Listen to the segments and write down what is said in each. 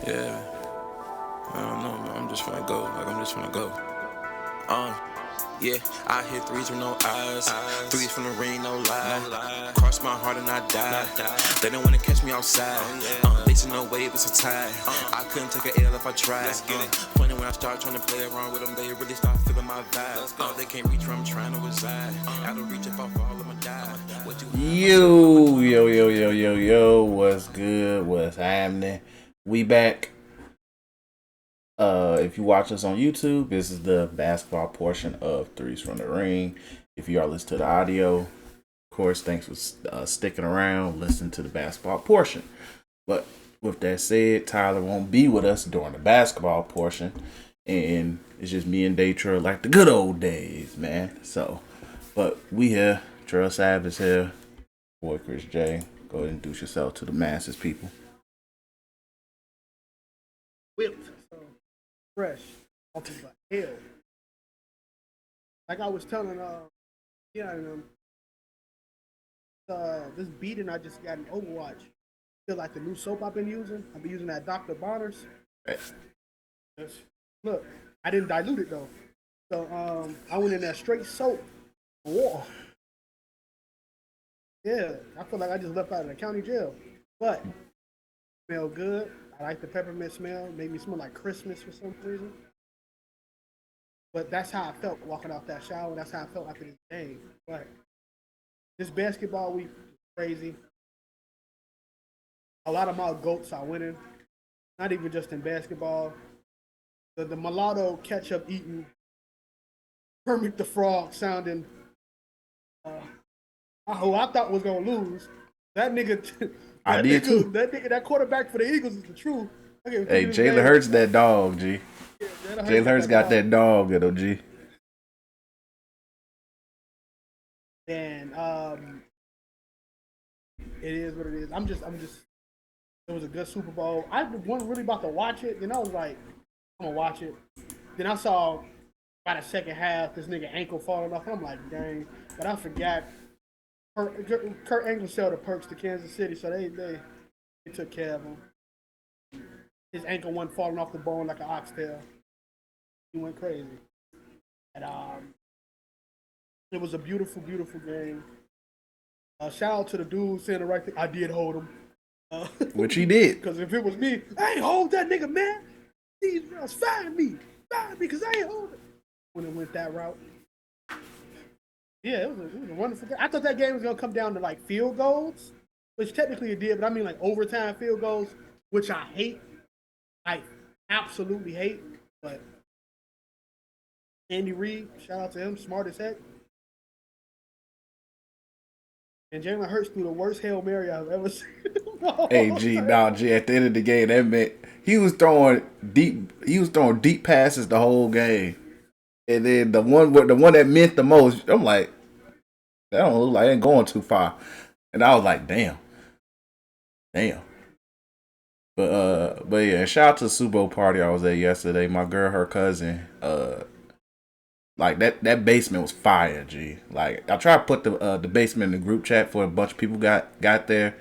Yeah, I don't know, man. I'm just finna go. I'm just finna go. Yeah, I hit threes with no eyes. Threes from the ring, no lie. Cross my heart and I died. They don't wanna catch me outside. Lacing no wave, it's a tie. I couldn't take a L if I tried. Funny when I start trying to play around with them, they really start feeling my vibe. They can't reach where I'm trying to reside. Out of reach, if I fall, I'ma die. Yo, what's good? What's happening? We back. If you watch us on YouTube, this is the basketball portion of Threes from the Ring. If you are listening to the audio, of course, thanks for sticking around, listening to the basketball portion. But with that said, Tyler won't be with us during the basketball portion, and it's just me and Daytra like the good old days, man. So, but we here. Trail Sav is here. Boy, Chris J. Go ahead and introduce yourself to the masses, people. Whipped, so fresh, off of the hell. Like I was telling, yeah, this beating I just got in Overwatch. Feel like the new soap I've been using. I've been using that Dr. Bonners. Right. Look, I didn't dilute it though. So I went in that straight soap. Whoa. Yeah, I feel like I just left out of the county jail. But smell good. I like the peppermint smell. Made me smell like Christmas for some reason. But that's how I felt walking out that shower. That's how I felt after this game. But this basketball week is crazy. A lot of my goats are winning. Not even just in basketball. The mulatto ketchup eating, Kermit the Frog sounding, who I thought was gonna lose. That nigga, I did too. That quarterback for the Eagles is the truth. Hey, Jalen Hurts that dog, G. Yeah, Jalen Hurts got that dog in him, G. And it is what it is. I'm just. It was a good Super Bowl. I wasn't really about to watch it. Then I was like, I'm gonna watch it. Then I saw by the second half this nigga ankle falling off. I'm like, dang. But I forgot. Kurt Angle sell the perks to Kansas City, so they took care of him. His ankle wasn't falling off the bone like an oxtail. He went crazy. And it was a beautiful, beautiful game. Shout out to the dude saying the right thing. I did hold him. Which he did. Because if it was me, I ain't hold that nigga, man. These girls find me, because I ain't hold it. When it went that route. Yeah, it was a wonderful game. I thought that game was going to come down to like field goals, which technically it did, but I mean like overtime field goals, which I hate. I absolutely hate. But Andy Reid, shout out to him, smart as heck. And Jalen Hurts threw the worst Hail Mary I've ever seen. Hey, G, at the end of the game, that meant he was throwing deep passes the whole game. And then the one that meant the most, I'm like, that don't look like it ain't going too far. And I was like, damn. But yeah, shout out to the Super Bowl party I was at yesterday. My girl, her cousin, like that basement was fire, G. Like I tried to put the basement in the group chat for a bunch of people got there.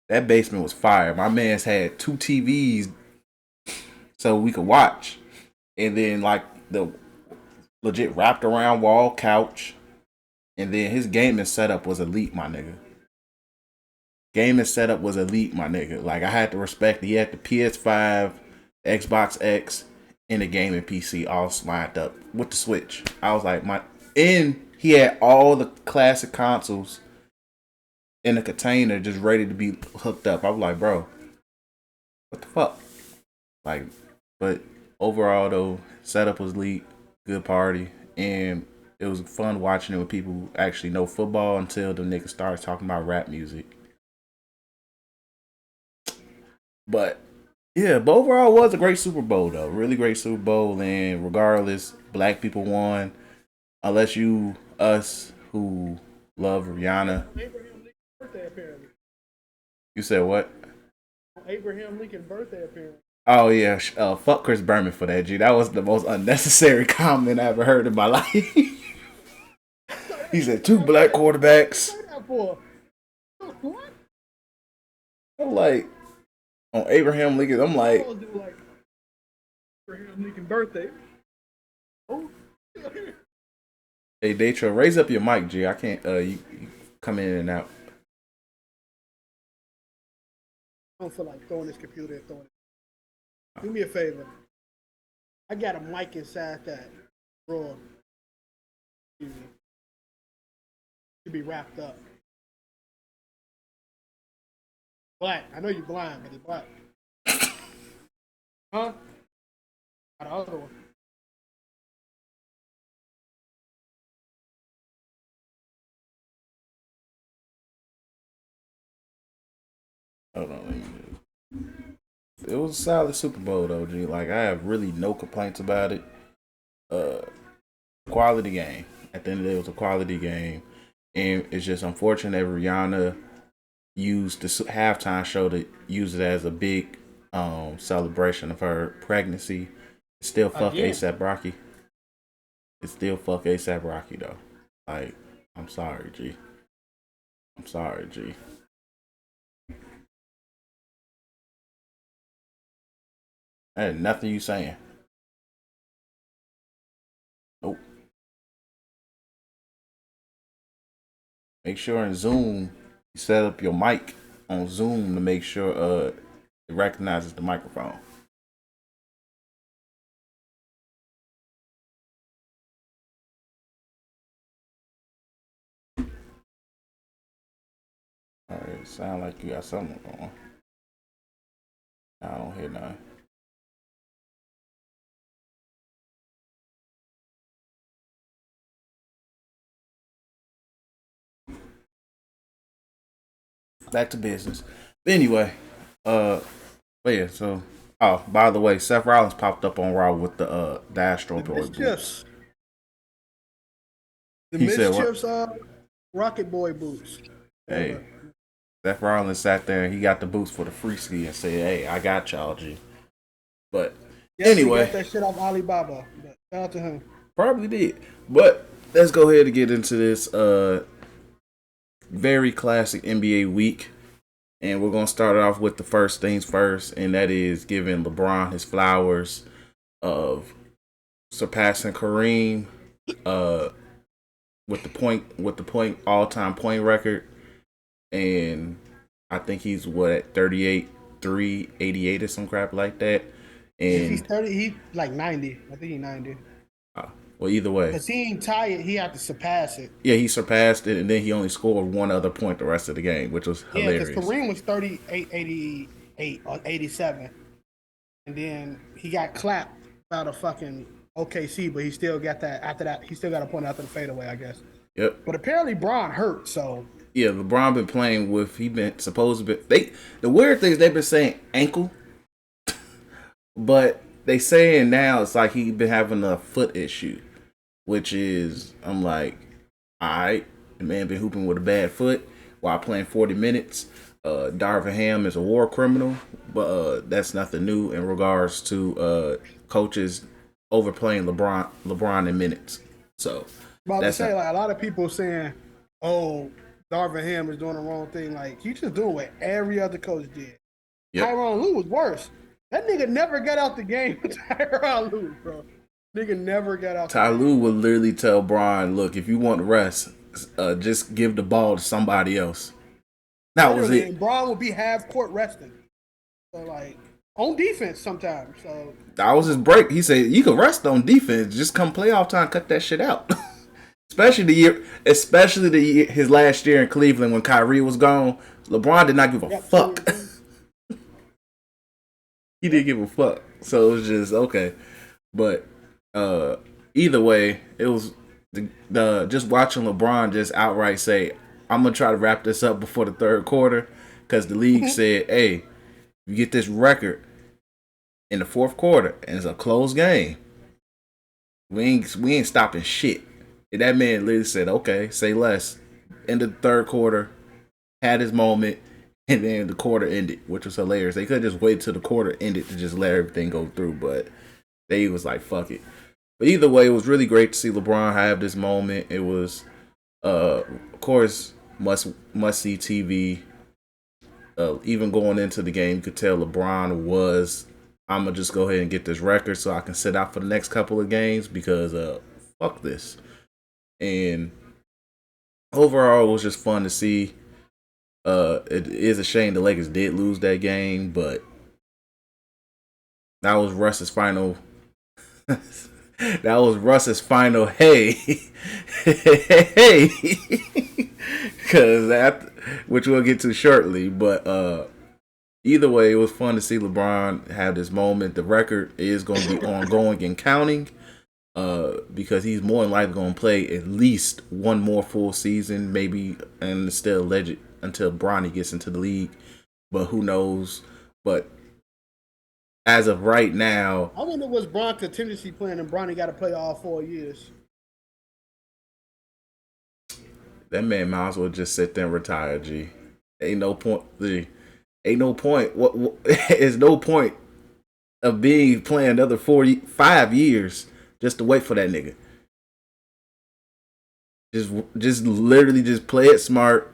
That basement was fire. My man's had 2 TVs so we could watch. And then like the legit wrapped around wall couch. And then his gaming setup was elite, my nigga. Like I had to respect it. He had the PS5, Xbox X, and the gaming PC all lined up with the Switch. I was like, and he had all the classic consoles in a container just ready to be hooked up. I was like, bro, what the fuck? Like, but overall though, setup was elite, good party, and it was fun watching it with people who actually know football until the niggas started talking about rap music. But yeah, but overall it was a great Super Bowl though. Really great Super Bowl, and regardless, black people won. Unless us who love Rihanna. Abraham Lincoln's birthday apparently. You said what? Abraham Lincoln's birthday apparently. Oh yeah, fuck Chris Berman for that, G. That was the most unnecessary comment I ever heard in my life. He said 2 black quarterbacks. What? I'm like, on Abraham Lincoln. I'm like, always do like Abraham Lincoln birthday. Oh, hey, Daytra, raise up your mic, G. I can't. You come in and out. I don't feel like throwing this computer and throwing it. Do me a favor. I got a mic inside that drawer. Should be wrapped up. Black. I know you're blind, but it's black. Huh? Got the other one. Hold on. It was a solid Super Bowl though, G. Like I have really no complaints about it. Quality game. At the end of the day, it was a quality game, and it's just unfortunate that Rihanna used the halftime show to use it as a big celebration of her pregnancy. It's still fuck ASAP Rocky. It's still fuck ASAP Rocky though. Like, I'm sorry, G. I'm sorry, G. That had nothing you saying. Nope. Make sure in Zoom you set up your mic on Zoom to make sure it recognizes the microphone. Alright, sound like you got something going. I don't hear nothing. Back to business. Anyway, but yeah, so by the way, Seth Rollins popped up on Raw with the Astro Boy boots. The Mischiefs Rocket Boy boots. Hey, Seth Rollins sat there and he got the boots for the free ski and said, "Hey, I got y'all, G." But anyway, he got that shit off Alibaba. But shout out to him. Probably did. But let's go ahead and get into this very classic NBA week. And we're going to start off with the first things first, and that is giving LeBron his flowers of surpassing Kareem with the point all-time point record. And I think he's at 38, 88 or some crap like that. And if he's 30, he's like 90. I think he's 90. Well, either way. Because he ain't tired, he had to surpass it. Yeah, he surpassed it, and then he only scored one other point the rest of the game, which was hilarious. Yeah, because Kareem was 38, 88, or 87. And then he got clapped out of fucking OKC, but he still got that, after that, he still got a point after the fadeaway, I guess. Yep. But apparently Bron hurt, so. Yeah, LeBron been playing with, he been supposed to be, the weird thing is they've been saying ankle, but they saying now it's like he been having a foot issue. Which is, I'm like, all right, the man been hooping with a bad foot while playing 40 minutes. Darvin Ham is a war criminal, but that's nothing new in regards to coaches overplaying LeBron in minutes. So about to say, like a lot of people saying, "Oh, Darvin Ham is doing the wrong thing." Like he just doing what every other coach did. Yep. Tyronn Lue was worse. That nigga never got out the game with Tyronn Lue, bro. Nigga never got out. Ty Lue would literally tell Bron, "Look, if you want rest, just give the ball to somebody else." That was it. Bron would be half court resting, so like on defense sometimes. So that was his break. He said, "You can rest on defense. Just come playoff time, cut that shit out." especially his last year in Cleveland when Kyrie was gone. LeBron did not give a fuck. He didn't give a fuck. So it was just okay, but. Either way, it was the just watching LeBron just outright say, "I'm gonna try to wrap this up before the third quarter," because the league said, "Hey, you get this record in the fourth quarter and it's a close game. We ain't stopping shit." And that man literally said, "Okay, say less." End of the third quarter, had his moment, and then the quarter ended, which was hilarious. They could just wait till the quarter ended to just let everything go through, but they was like, "Fuck it." But either way, it was really great to see LeBron have this moment. It was, of course, must see TV. Even going into the game, you could tell LeBron was, I'm gonna just go ahead and get this record so I can sit out for the next couple of games because fuck this. And overall, it was just fun to see. It is a shame the Lakers did lose that game, but that was Russ's final. That was Russ's final. Hey, hey, because that, which we'll get to shortly. But either way, it was fun to see LeBron have this moment. The record is going to be ongoing and counting. Because he's more than likely going to play at least one more full season, maybe, and still alleged until Bronny gets into the league. But who knows? But as of right now, I wonder what's Bron contingency plan and Bronny got to play all 4 years. that man might as well just sit there and retire. G, ain't no point. G, ain't no point. What is no point of being playing another 5 years just to wait for that nigga. Just literally just play it smart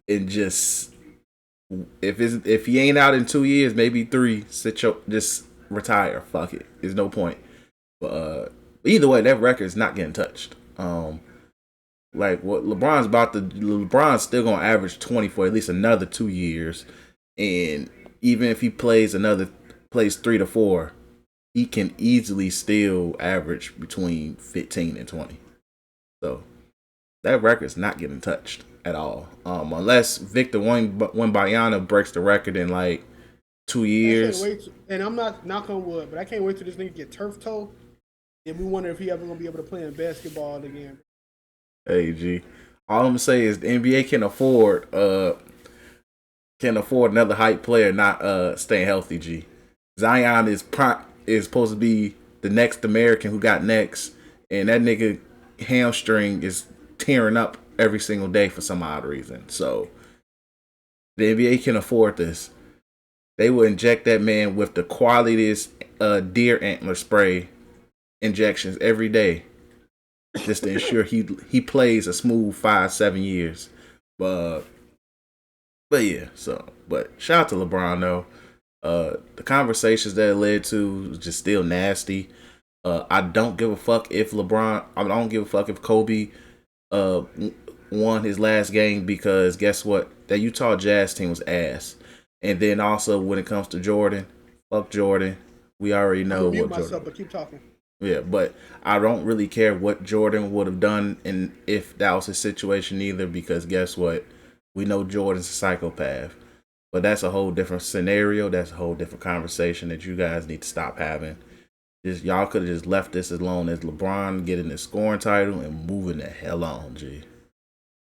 and just if he ain't out in 2 years, maybe 3, just retire. Fuck it. There's no point. But either way, that record is not getting touched. Like what LeBron's still gonna average 20 for at least another 2 years, and even if he plays 3 to 4, he can easily still average between 15 and 20. So that record's not getting touched at all, unless Victor Wembanyama breaks the record in like 2 years. And I'm not knock on wood, but I can't wait till this nigga get turf toe, and we wonder if he ever gonna be able to play in basketball again. Hey G, all I'm gonna say is the NBA can afford another hype player not staying healthy. G, Zion is supposed to be the next American who got next, and that nigga hamstring is tearing up every single day for some odd reason. So the NBA can afford this. They will inject that man with the qualiest deer antler spray injections every day, just to ensure he plays a smooth 5-7 years. But yeah, but shout out to LeBron though. The conversations that it led to was just still nasty. I don't give a fuck if Kobe won his last game, because guess what? That Utah Jazz team was ass. And then also when it comes to Jordan, fuck Jordan. We already know what Jordan. But keep talking. Yeah, but I don't really care what Jordan would have done and if that was his situation either, because guess what? We know Jordan's a psychopath. But that's a whole different scenario. That's a whole different conversation that you guys need to stop having. Y'all could have just left this alone as LeBron getting the scoring title and moving the hell on, G.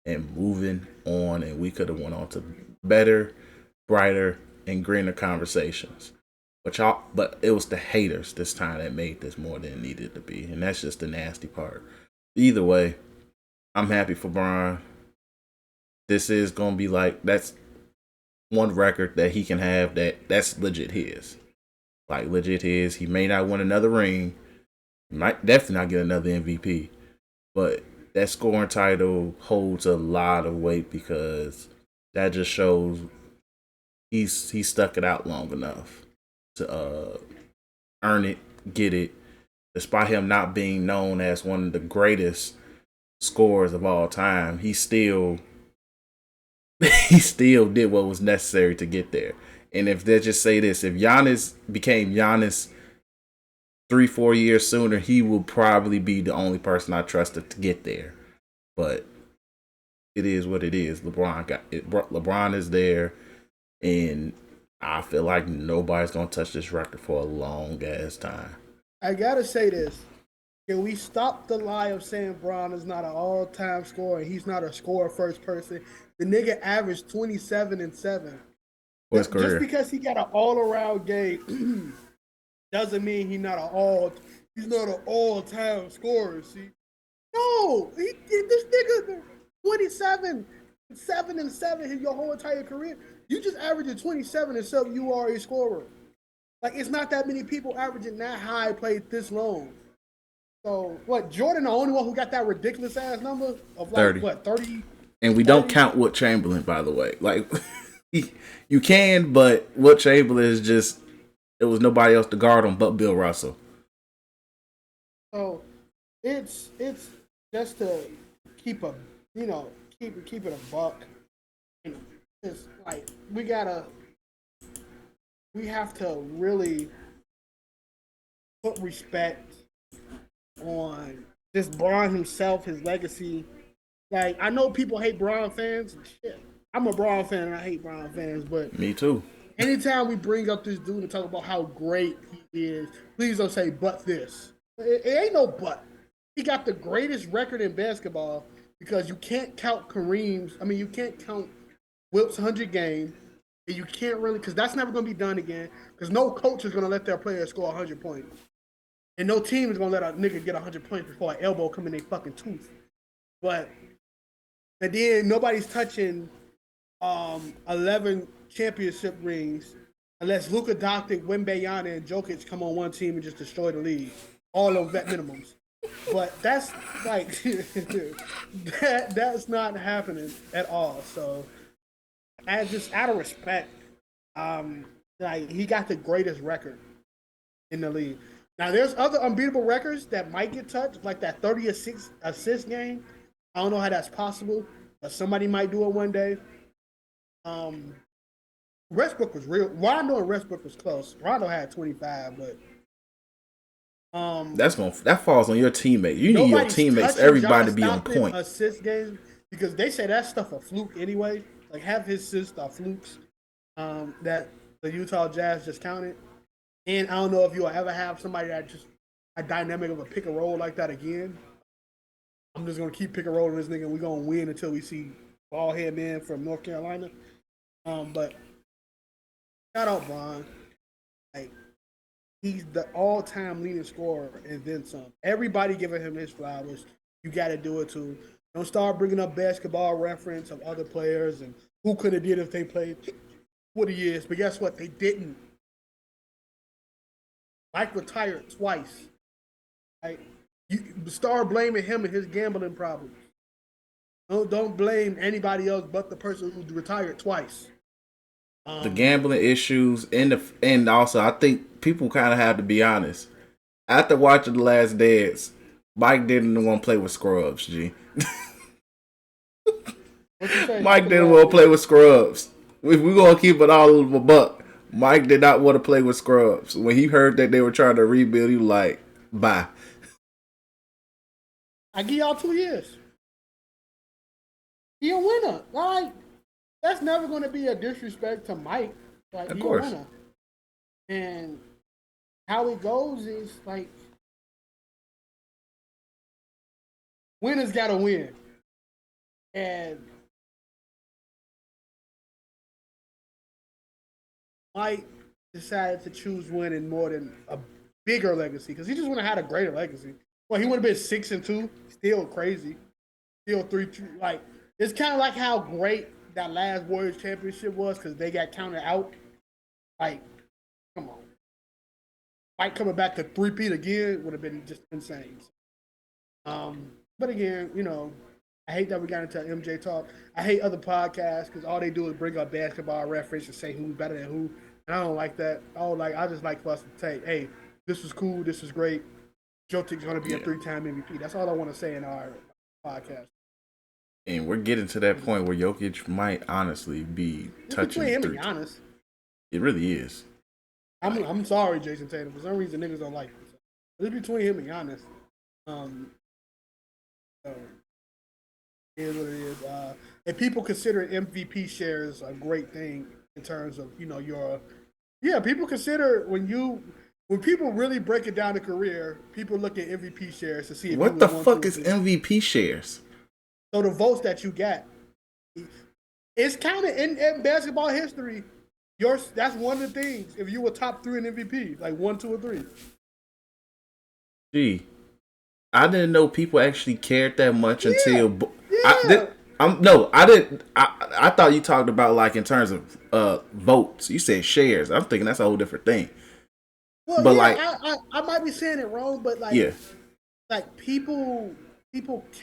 And moving on, and we could have went on to better, brighter, and greener conversations. But it was the haters this time that made this more than it needed to be. And that's just the nasty part. Either way, I'm happy for Bron. This is going to be like, that's one record that he can have that's legit his. Like, legit his. He may not win another ring. He might definitely not get another MVP. But that scoring title holds a lot of weight, because that just shows he stuck it out long enough to earn it, get it, despite him not being known as one of the greatest scorers of all time. He still did what was necessary to get there. And if they just say this, if Giannis became Giannis 3-4 years sooner, he will probably be the only person I trusted to get there. But it is what it is. LeBron is there, and I feel like nobody's gonna touch this record for a long ass time. I gotta say this. Can we stop the lie of saying Bron is not an all-time scorer? He's not a scorer first person. The nigga averaged 27 and 7. What's career? Just because he got an all-around game doesn't mean he's not an all-time scorer. See, no, this nigga 27, 7 and 7 in your whole entire career. You just averaging 27 and 7. You are a scorer. Like, it's not that many people averaging that high played this long. So what? Jordan the only one who got that ridiculous ass number of like 30. What, 30? And we 30? Don't count Wilt Chamberlain, by the way. Like, You can, but Wilt Chamberlain is just there was nobody else to guard him but Bill Russell. So it's just to keep a keep it a buck. And it's like we have to really put respect on just Braun himself, his legacy. Like I know people hate Braun fans. Shit, I'm a Braun fan and I hate Braun fans, but Me too. anytime we bring up this dude and talk about how great he is, please don't say but this. It ain't no but. He got the greatest record in basketball because you can't count Kareem's. I mean, you can't count Wilt's 100 game, and you can't really because that's never going to be done again. Because no coach is going to let their players score 100 points, and no team is going to let a nigga get 100 points before an elbow come in their fucking tooth. But and then nobody's touching 11 championship rings unless Luka Doncic, Wembanyama, and Jokic come on one team and just destroy the league. All on vet minimums. But that's like that's not happening at all. So, just out of respect, like he got the greatest record in the league. Now, there's other unbeatable records that might get touched, like that 30 assist game. I don't know how that's possible, but somebody might do it one day. Westbrook was real. Rondo and Westbrook was close. Rondo had 25, but that falls on your teammate. You need your teammates, everybody to be on point. Assist games because they say that stuff a fluke anyway. Like half his assists are flukes that the Utah Jazz just counted. And I don't know if you'll ever have somebody that just a dynamic of a pick and roll like that again. I'm just gonna keep pick and rolling this nigga. And we're gonna win until we see ball head man from North Carolina. But shout out Bron. Like he's the all-time leading scorer and then some. Everybody giving him his flowers. You got to do it too. Don't start bringing up basketball reference of other players and who could have did if they played what he is. But guess what? They didn't. Mike retired twice. Right? You start blaming him and his gambling problems. Don't blame anybody else but the person who retired twice. The gambling issues and also I think people kind of have to be honest. After watching The Last Dance, Mike didn't want to play with scrubs. G. Mike didn't want to play with scrubs. We're gonna keep it all over a buck. Mike did not want to play with scrubs. When he heard that they were trying to rebuild, he was like, "Bye." I give y'all 2 years. He a winner. Like that's never going to be a disrespect to Mike. Like of course. A winner. And how it goes is like winners got to win. And Mike decided to choose winning more than a bigger legacy because he just would have had a greater legacy. Well, he would have been 6-2, still crazy, still 3-2. Like it's kind of like how great that last Warriors championship was because they got counted out. Like, come on, Mike coming back to 3-peat again would have been just insane. But again, I hate that we got into MJ talk. I hate other podcasts because all they do is bring up basketball reference and say who's better than who. And I don't like that. I just like for us to say, hey, this is cool, this is great. Jotik's going to be a 3-time MVP. That's all I want to say in our podcast. And we're getting to that point where Jokic might honestly be touching between him and Giannis. It really is. I'm sorry, Jason Tatum. For some reason, niggas don't like this. It's between him and Giannis. It is what it is. And people consider MVP shares a great thing in terms of people consider when people really break it down to career, people look at MVP shares to see if what the fuck is MVP shares. So the votes that you get, it's counted in basketball history. That's one of the things. If you were top 3 in MVP, like 1, 2, or 3. Gee, I didn't know people actually cared that much until. Yeah. I didn't. I thought you talked about like in terms of votes. You said shares. I'm thinking that's a whole different thing. Well, but I might be saying it wrong, but like people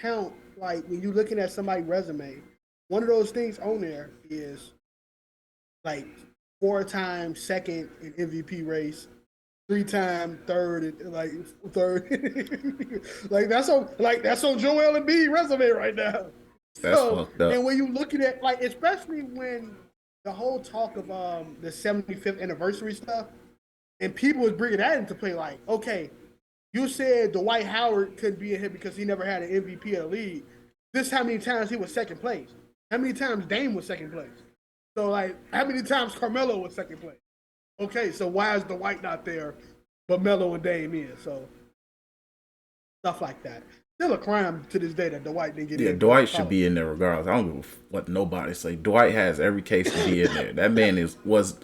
count like when you're looking at somebody's resume. One of those things on there is like 4-time second in MVP race, 3-time third, like third. That's on Joel Embiid resume right now. That's So, fucked up. and when you looking at like, especially when the whole talk of the 75th anniversary stuff, and people was bringing that into play, like, okay, you said Dwight Howard couldn't be in here because he never had an MVP of the league. This how many times he was second place? How many times Dame was second place? So like, how many times Carmelo was second place? Okay, so why is Dwight not there, but Melo and Dame is? So stuff like that. Still a crime to this day that Dwight didn't get in. Yeah, Dwight should be in there regardless. I don't give what nobody say. Dwight has every case to be in there. That man was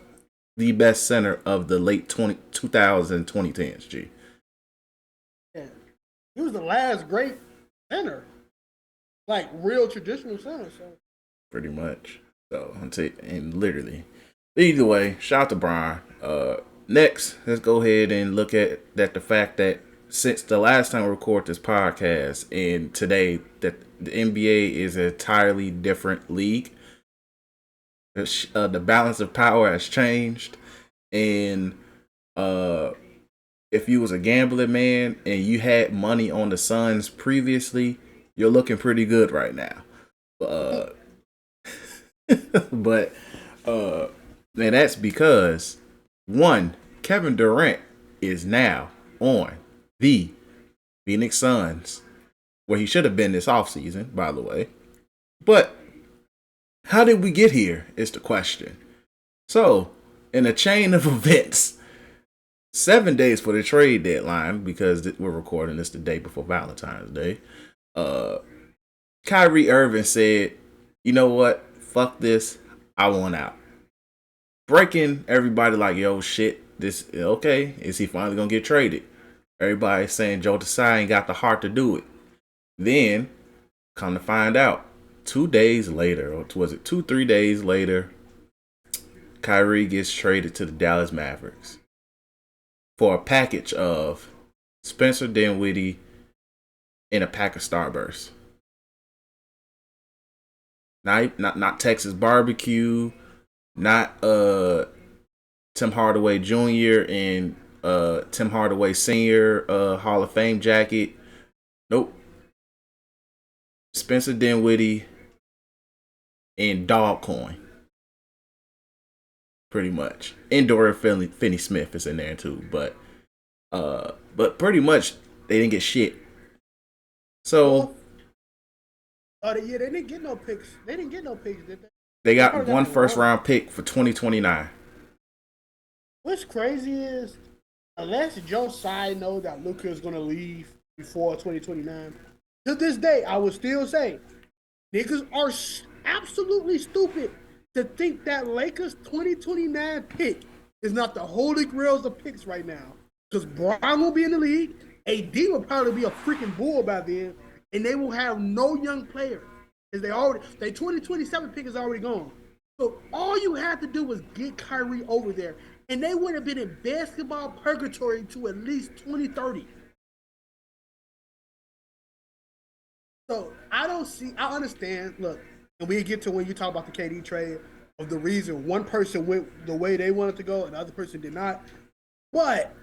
the best center of the late 2010s, G. Yeah. He was the last great center. Like real traditional center. So pretty much. So and literally. Either way, shout out to Brian. Next, let's go ahead and look at the fact that since the last time we recorded this podcast and today, that the NBA is an entirely different league. The balance of power has changed, and if you was a gambling man and you had money on the Suns previously, you're looking pretty good right now. But and that's because one, Kevin Durant is now on the Phoenix Suns, where he should have been this offseason, by the way. But how did we get here is the question. So, in a chain of events, 7 days for the trade deadline, because we're recording this the day before Valentine's Day, Kyrie Irving said, you know what? Fuck this. I want out. Breaking everybody like, yo, shit, this, okay, is he finally going to get traded? Everybody saying Joe Tsai ain't got the heart to do it. Then, come to find out, 2 days later, or was it 3 days later, Kyrie gets traded to the Dallas Mavericks for a package of Spencer Dinwiddie and a pack of Starburst. Not Texas barbecue, not Tim Hardaway Jr. and Tim Hardaway Sr. Hall of Fame jacket. Nope. Spencer Dinwiddie and Dog Coin. Pretty much. And Dorian Finney-Smith is in there too. But pretty much they didn't get shit. So they didn't get no picks. They didn't get no picks, did they? They got one first round pick for 2029. What's crazy is, unless Joe Tsai know that Luka is going to leave before 2029, to this day, I would still say niggas are absolutely stupid to think that Lakers 2029 pick is not the holy grails of picks right now. Because Bron will be in the league, AD will probably be a freaking bull by then, and they will have no young players. Because their 2027 pick is already gone. So all you had to do was get Kyrie over there, and they would have been in basketball purgatory to at least 2030. So I understand, look, and we get to when you talk about the KD trade, of the reason one person went the way they wanted to go and the other person did not. But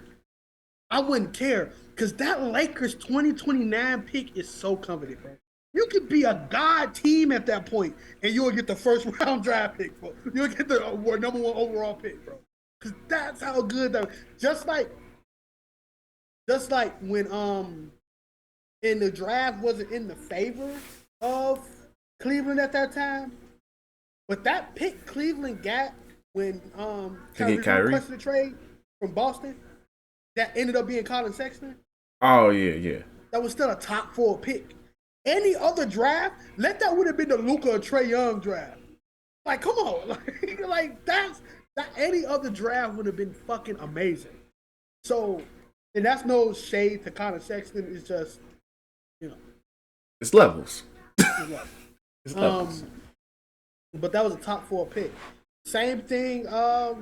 I wouldn't care, because that Lakers 2029 pick is so coveted, bro. You could be a god team at that point, and you'll get the first round draft pick, bro. You'll get the number 1 overall pick, bro. Because that's how good that. Just like when in the draft wasn't in the favor of Cleveland at that time, but that pick Cleveland got when Kyrie requested a trade from Boston, that ended up being Colin Sexton. Oh yeah. That was still a top 4 pick. Any other draft, that would have been the Luka or Trae Young draft. Like, come on, like that. Any other draft would have been fucking amazing. So, and that's no shade to Colin Sexton. It's just, it's levels. It's levels. But that was a top 4 pick. Same thing. I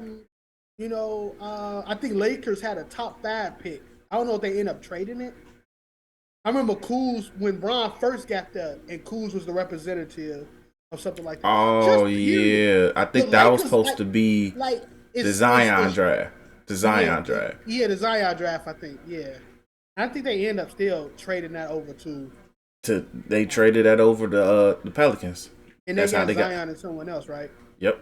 think Lakers had a top 5 pick. I don't know if they end up trading it. I remember Kuz, when Bron first got there, and Kuz was the representative, or something like that. Oh Just period. yeah, I The think that was Lakers supposed to be like the Zion it's draft. The yeah Zion draft. yeah the Zion draft. I think I think they end up still trading that over to They traded that over to the Pelicans. and they That's how got they got. Zion and someone else, right? Yep.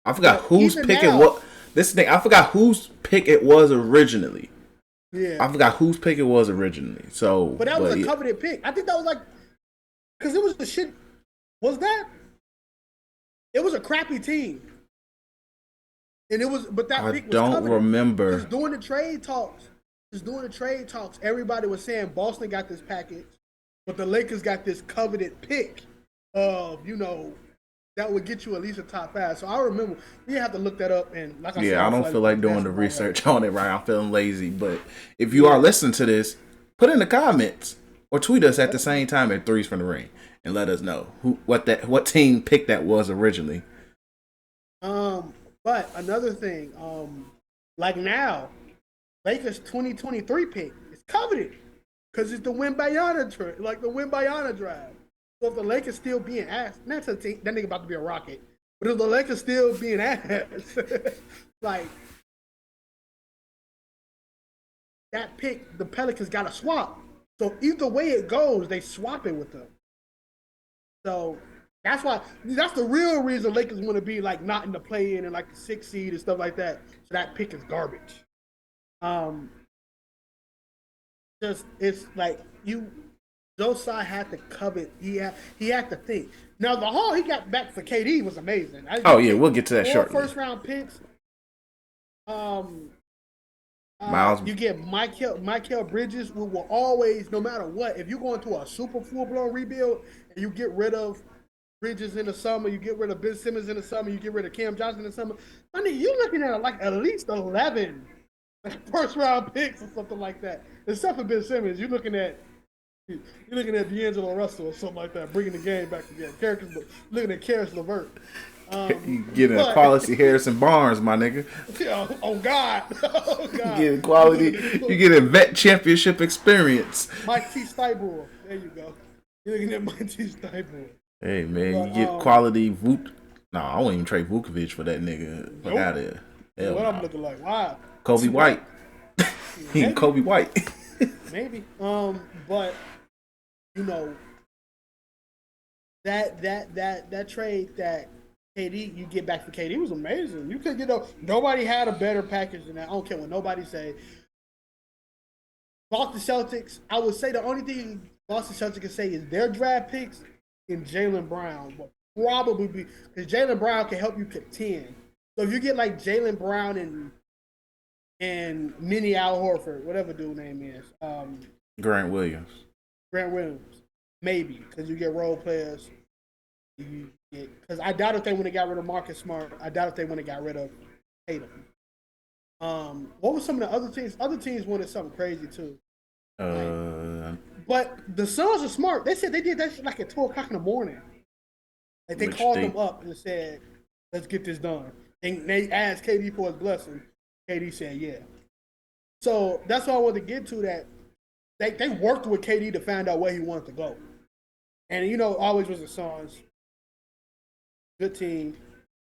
I forgot But whose even pick it now, was. This thing, I forgot whose pick it was originally. yeah. I forgot whose pick it was originally. So, But that was a yeah. coveted pick. I think that was like because it was the shit. Was that? It was a crappy team, and it was. But that I pick was don't coveted. remember. Just during the trade talks. Everybody was saying Boston got this package, but the Lakers got this coveted pick of that would get you at least a top 5. So I remember we have to look that up. And like I said, Yeah, I don't feel like doing the research on it right. I'm feeling lazy. But if you are listening to this, put in the comments or tweet us at the same time at Threes from the Ring and let us know what team pick that was originally. But another thing, like now, Lakers 2023 pick is coveted because it's the Wimbayana drive. So if the Lakers still being asked, that's a team, that nigga about to be a Rocket. But if the Lakers still being asked, like that pick, the Pelicans got to swap. So either way it goes, they swap it with them. So that's the real reason Lakers want to be like not in the play-in and like the 6th seed and stuff like that. So that pick is garbage. Just it's like Tsai had to covet. He had to think. Now the haul he got back for KD was amazing. Oh yeah, we'll get to that 4 shortly. first-round picks. Miles, you get Michael Bridges, who will always, no matter what, if you go into a super full-blown rebuild and you get rid of Bridges in the summer, you get rid of Ben Simmons in the summer, you get rid of Cam Johnson in the summer. I mean, you're looking at like at least 11 first-round picks or something like that. Except for Ben Simmons, you're looking at D'Angelo Russell or something like that, bringing the game back together. Looking at Karis LeVert. You getting a quality Harrison Barnes, my nigga. Oh God. You getting quality. You getting vet championship experience. Mike T. Stiebel. There you go. You're looking at Mike T. Stiebel. Hey man, you get quality Vuk. No, I won't even trade Vukovic for that nigga. Fuck out of there. What I'm looking like? Wow. Kobe White. He ain't Kobe White. Maybe. But that trade that KD you get back for KD was amazing. You could nobody had a better package than that. I don't care what nobody say. Boston Celtics, I would say the only thing Boston Celtics can say is their draft picks and Jaylen Brown will probably be because Jaylen Brown can help you contend. So if you get like Jaylen Brown and Mini Al Horford, whatever dude name is, Grant Williams, maybe because you get role players. Because I doubt if they would have got rid of Marcus Smart. I doubt if they would have got rid of Tatum. What was some of the other teams? Other teams wanted something crazy too. But the Suns are smart. They said they did that shit like at 12:00 in the morning. Like they called them up and said, "Let's get this done." And they asked KD for his blessing. KD said, "Yeah." So that's what I wanted to get to. That they worked with KD to find out where he wanted to go, and always was the Suns. Good team.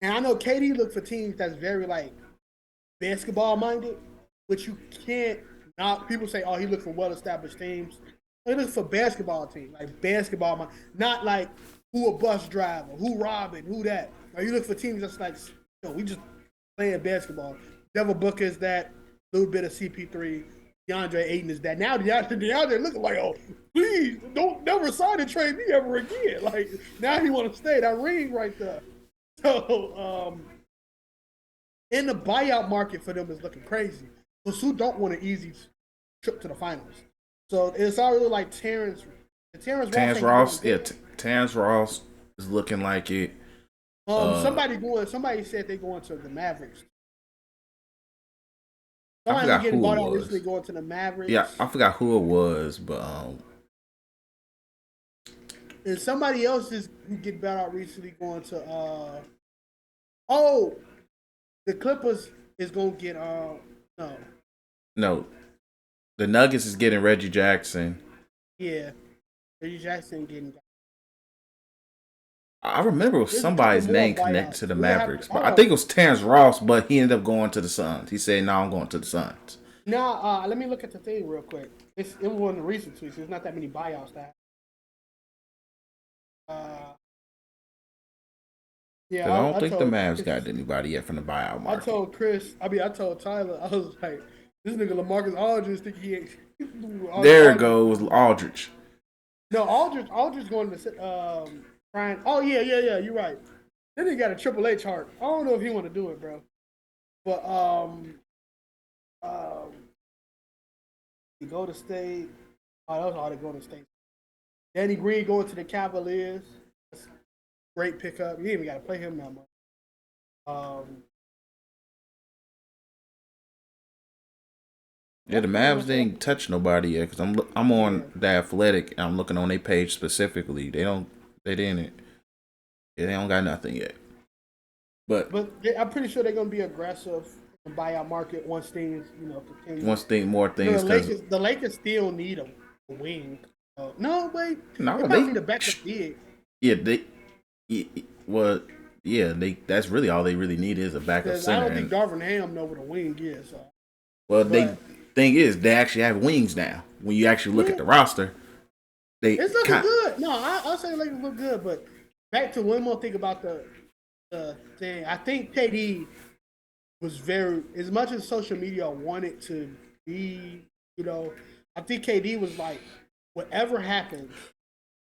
And I know KD looked for teams that's very like basketball minded, which you can't not people say, oh, he looked for well established teams. He looked for basketball teams, like basketball mind, not like who a bus driver, who robbing, who that. Or you look for teams that's like, we just playing basketball. Devin Booker is that, little bit of CP3. DeAndre Ayton is that. Now DeAndre looking like, oh, please don't never sign and trade me ever again. Like now he want to stay. That ring right there. So in the buyout market for them is looking crazy. Because who don't want an easy trip to the finals? So it's already like Terrence Ross. Yeah, Terrence Ross is looking like it. Somebody said they going to the Mavericks. I forgot who it was. Recently going to the Mavericks. Yeah, I forgot who it was, but and somebody else is who get bought out recently going to the Clippers is gonna get no. The Nuggets is getting Reggie Jackson. Yeah. Reggie Jackson getting I remember it was There's a somebody's couple more name connected buyouts. to the We'll have Mavericks, to, but I think it was Terrence Ross, but he ended up going to the Suns. He said, "No, I'm going to the Suns." now, let me look at the thing real quick. It was one of the recent tweets. There's not that many buyouts that. Uh, Because I yeah, don't I think the told Mavs Chris, got anybody yet from the buyout market. I told Tyler, I was like, this nigga LaMarcus Aldridge think he ain't. There it Aldridge, goes, Aldridge. no, Aldridge going to Brian. Oh yeah. You're right. Then he got a Triple H heart. I don't know if he want to do it, bro. But um, he go to state. Oh, that was all they go to state. Danny Green going to the Cavaliers. That's a great pickup. You ain't even got to play him that much. Yeah, the Mavs didn't touch nobody yet because I'm on the Athletic and I'm looking on their page specifically. They didn't they don't got nothing yet. But I'm pretty sure they're gonna be aggressive in the buyout market once things continue. more things because The Lakers still need a wing. No, wait, no, they probably need a backup big. Yeah, that's really all they really need is a backup Because center. I don't think Darvin Ham know what a wing is. So. Thing is they actually have wings now. When you actually look at the roster, it's looking good. No, I'll say the Lakers look good, but back to one more thing about the thing. I think KD was very, as much as social media wanted to be, I think KD was like, whatever happens,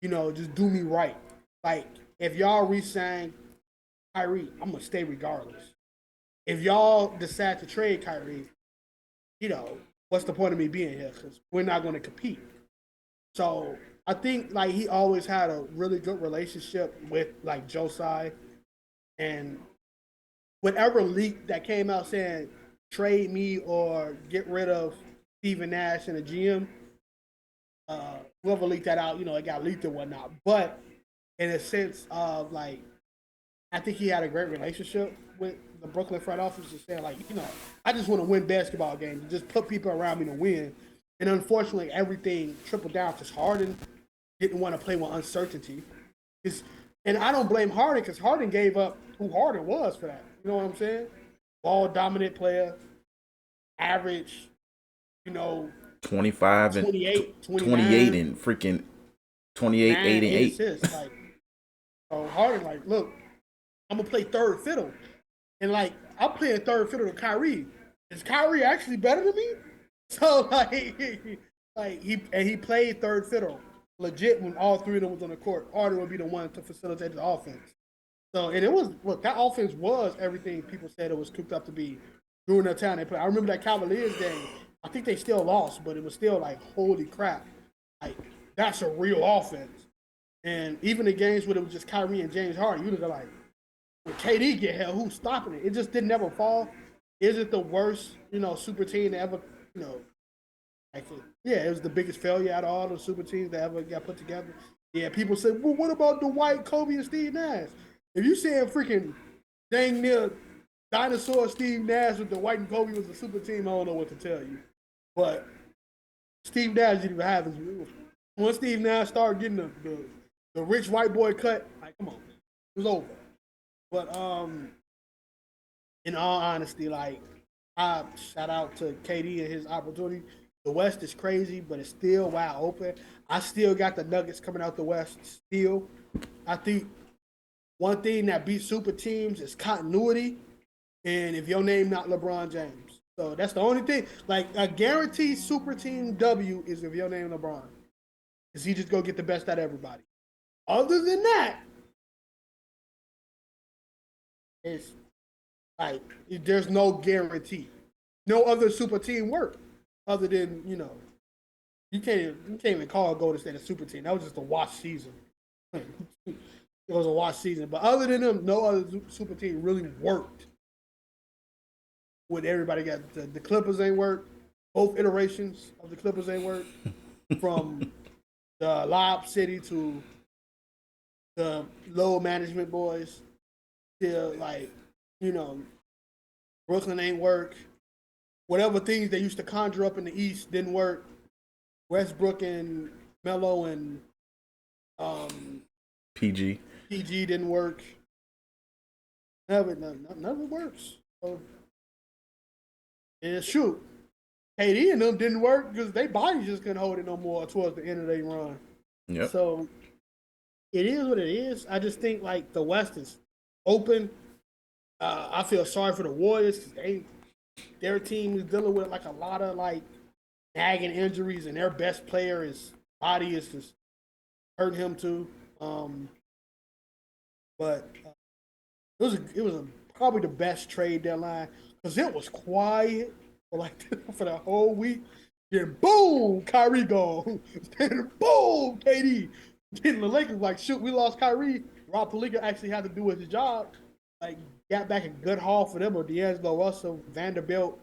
just do me right. Like, if y'all re-sign Kyrie, I'm gonna stay regardless. If y'all decide to trade Kyrie, what's the point of me being here? Because we're not going to compete. So I think like he always had a really good relationship with like Tsai, and whatever leak that came out saying trade me or get rid of Stephen Nash and the GM, whoever leaked that out, it got leaked and whatnot. But in a sense of like, I think he had a great relationship with the Brooklyn front office, just saying like, I just want to win basketball games and just put people around me to win. And unfortunately, everything tripled down because Harden didn't want to play with uncertainty. And I don't blame Harden because Harden gave up who Harden was for that. You know what I'm saying? Ball dominant player, average, 25 and 28 and freaking 28, 8 and 8. Assists. Like, so Harden, like, look, I'm gonna play third fiddle, and like I'm playing third fiddle to Kyrie. Is Kyrie actually better than me? So he played third fiddle legit when all three of them was on the court. Harden would be the one to facilitate the offense. So and it was that offense was everything people said it was cooked up to be during that time they played. I remember that Cavaliers game. I think they still lost, but it was still like holy crap, like that's a real offense. And even the games where it was just Kyrie and James Harden, you look like. When KD get held, who's stopping it? It just didn't ever fall. Is it the worst, super team that ever, it was the biggest failure out of all the super teams that ever got put together. Yeah, people say, well, what about Dwight, Kobe, and Steve Nash? If you saying freaking dang near dinosaur Steve Nash with Dwight and Kobe was a super team, I don't know what to tell you. But Steve Nash didn't even have his rules. Once Steve Nash started getting the rich white boy cut, like, come on, it was over. But in all honesty, like I shout out to KD and his opportunity. The West is crazy, but it's still wide open. I still got the Nuggets coming out the West. Still, I think one thing that beats super teams is continuity, and if your name not LeBron James, so that's the only thing. Like a guaranteed super team W is if your name LeBron, because he just go get the best out of everybody. Other than that. It's like there's no guarantee. No other super team work other than you can't even call Golden State a super team. That was just a wash season. It was a wash season. But other than them, no other super team really worked. When everybody got the Clippers ain't work. Both iterations of the Clippers ain't work. From the Lob City to the low management boys. Still like, Brooklyn ain't work. Whatever things they used to conjure up in the East didn't work. Westbrook and Melo and PG. PG didn't work. None of it works. So, and shoot, KD and them didn't work because their bodies just couldn't hold it no more towards the end of their run. Yep. So it is what it is. I just think like the West is open. I feel sorry for the Warriors because their team is dealing with like a lot of like nagging injuries, and their best player is body is just hurting him too. But it was probably the best trade deadline because it was quiet for like for the whole week. Then boom, Kyrie gone. Then boom, KD. Then the Lakers like, shoot, we lost Kyrie. Rob Pelinka actually had to do his job. Like, got back a good haul for them. Or D'Angelo Russell, Vanderbilt,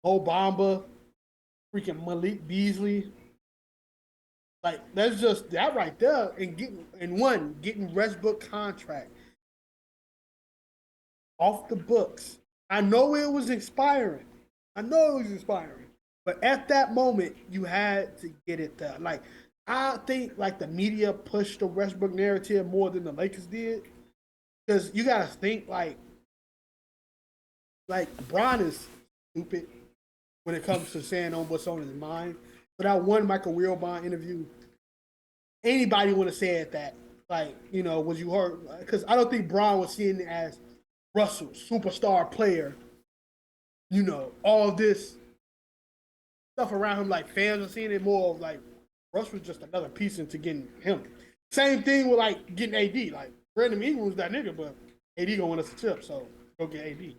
Obama, freaking Malik Beasley. Like, that's just that right there. And getting Westbrook contract off the books. I know it was expiring. But at that moment, you had to get it done. Like, I think like the media pushed the Westbrook narrative more than the Lakers did. Because you gotta think like LeBron is stupid when it comes to saying on what's on his mind. But that one Michael Wilbon interview, anybody would have said that. Like, was you hurt? Because I don't think Bron was seeing it as Russell, superstar player. All this stuff around him, like fans are seeing it more of like Russ was just another piece into getting him. Same thing with like getting AD. Like Brandon Ingram was that nigga, but AD gonna win us a chip, so go get AD.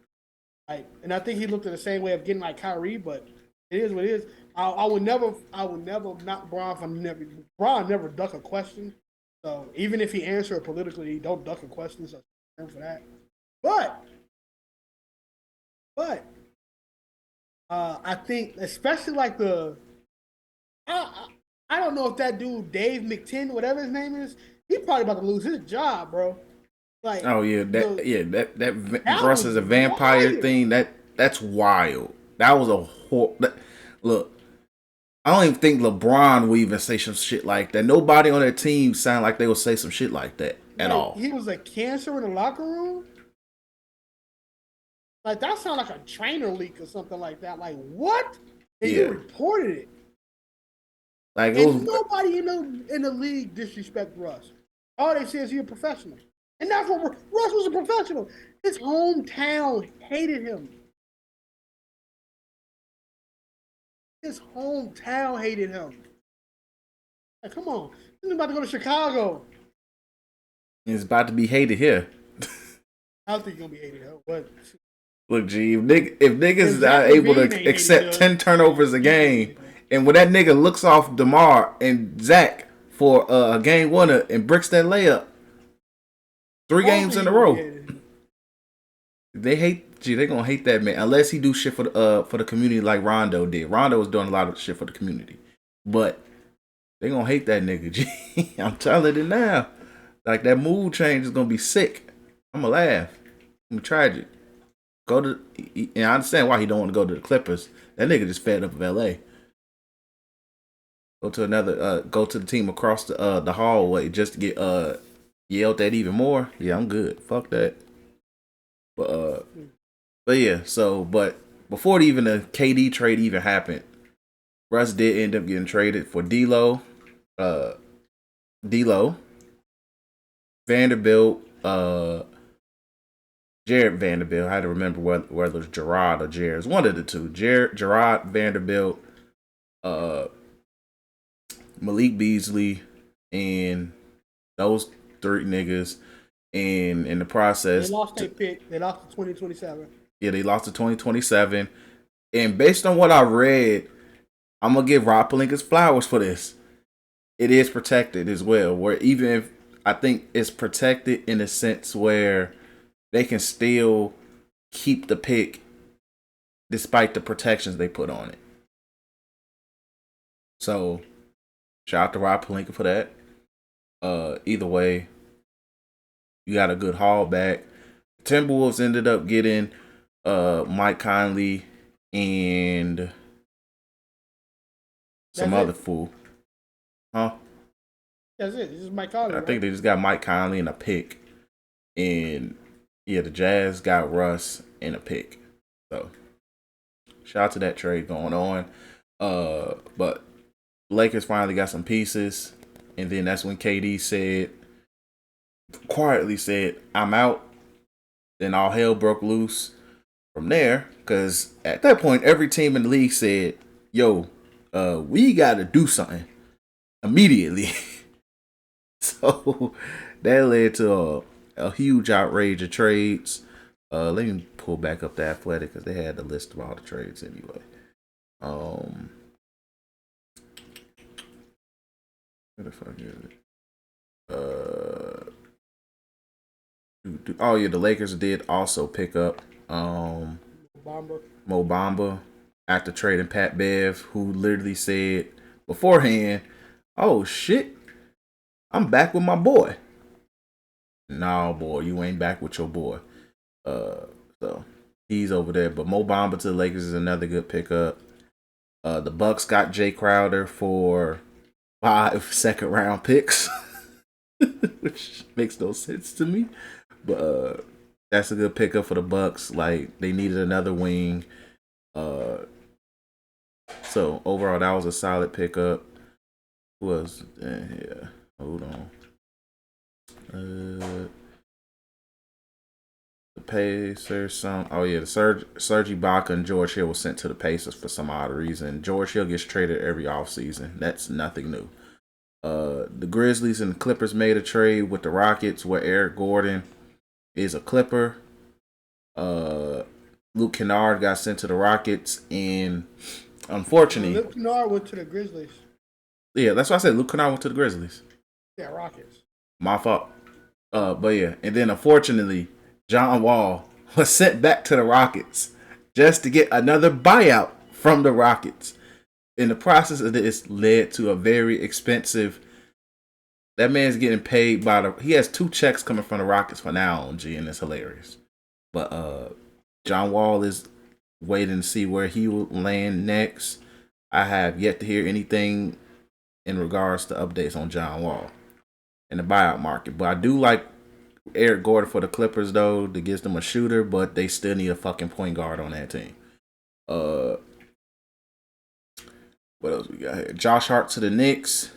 Like, and I think he looked at the same way of getting like Kyrie, but it is what it is. I would never knock Bron from Bron never duck a question. So even if he answered politically, he don't duck a question. So for that. But I think especially like I don't know if that dude Dave McTin, whatever his name is, he probably about to lose his job, bro. Like, oh yeah, that versus a vampire wild. Thing that's wild. That was a look. I don't even think LeBron would even say some shit like that. Nobody on that team sound like they would say some shit like that at all. He was a cancer in the locker room. Like that sounds like a trainer leak or something like that. Like what? And you reported it. Like nobody in the league disrespect Russ. All they say is he's a professional. And that's what Russ was, a professional. His hometown hated him. Like, come on. He's about to go to Chicago. He's about to be hated here. I don't think he's going to be hated here. But look, G, if niggas are able to accept 10 turnovers a game, and when that nigga looks off DeMar and Zach for a game winner and bricks that layup 3 games in a row, they gonna hate that man unless he do shit for the community like Rondo did. Rondo was doing a lot of shit for the community, but they gonna hate that nigga. G, I'm telling you now, like that mood change is gonna be sick. I'm gonna laugh. I'm tragic. And I understand why he don't want to go to the Clippers. That nigga just fed up of LA. Go to the team across the hallway just to get yelled at even more. Yeah, I'm good. Fuck that. But yeah. But before the KD trade even happened, Russ did end up getting traded for D'Lo, Vanderbilt, Jared Vanderbilt. I had to remember whether it was Gerard or Jared. It's one of the two. Gerard Vanderbilt, Malik Beasley, and those 3 niggas. And in the process, they lost their pick. They lost to 2027. Yeah, they lost to 2027. And based on what I read, I'm gonna give Rob Pelinka's flowers for this. It is protected as well. Where even if I think it's protected in a sense where they can still keep the pick despite the protections they put on it. So, shout out to Rob Pelinka for that. Either way, you got a good haul back. Timberwolves ended up getting Mike Conley and some other fool. Huh? That's it. This is Mike Conley. I think they just got Mike Conley and a pick. And yeah, the Jazz got Russ and a pick. So shout out to that trade going on. But Lakers finally got some pieces, and then that's when KD quietly said, "I'm out." Then all hell broke loose from there, because at that point, every team in the league said, "Yo, we got to do something immediately." So that led to a huge outrage of trades. Let me pull back up the Athletic because they had the list of all the trades anyway. Where the fuck is it? Oh yeah, the Lakers did also pick up Mo Bamba after trading Pat Bev, who literally said beforehand, "Oh shit, I'm back with my boy." Nah, boy, you ain't back with your boy. So he's over there. But Mo Bamba to the Lakers is another good pickup. The Bucks got Jay Crowder for 5 second-round picks, which makes no sense to me. But that's a good pickup for the Bucks. Like, they needed another wing. So overall, that was a solid pickup. Who else? Yeah, hold on. The Pacers, the Serge Ibaka and George Hill was sent to the Pacers for some odd reason. George Hill gets traded every offseason. That's nothing new. The Grizzlies and the Clippers made a trade with the Rockets where Eric Gordon is a Clipper. Luke Kennard got sent to the Rockets, and unfortunately, Luke Kennard went to the Grizzlies. Yeah, that's why I said Luke Kennard went to the Grizzlies. Yeah, Rockets. My fault. But yeah, and then unfortunately, John Wall was sent back to the Rockets just to get another buyout from the Rockets. In the process of this, led to a very expensive. That man's getting paid he has 2 checks coming from the Rockets for now on, G, and it's hilarious. But John Wall is waiting to see where he will land next. I have yet to hear anything in regards to updates on John Wall in the buyout market. But I do like Eric Gordon for the Clippers, though, that gives them a shooter, but they still need a fucking point guard on that team. What else we got here? Josh Hart to the Knicks.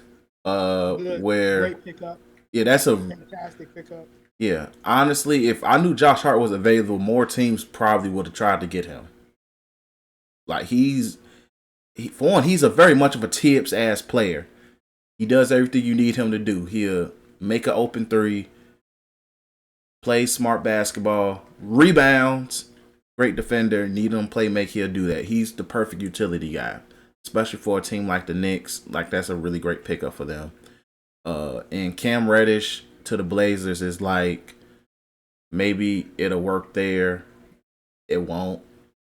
Great pickup. Yeah, that's a fantastic pickup. Yeah, honestly, if I knew Josh Hart was available, more teams probably would have tried to get him. Like he's a very much of a Tibbs ass player. He does everything you need him to do. He'll make an open 3, play smart basketball, rebounds, great defender, need him play make, he'll do that. He's the perfect utility guy, especially for a team like the Knicks. Like, that's a really great pickup for them. And Cam Reddish to the Blazers is like, maybe it'll work there. It won't.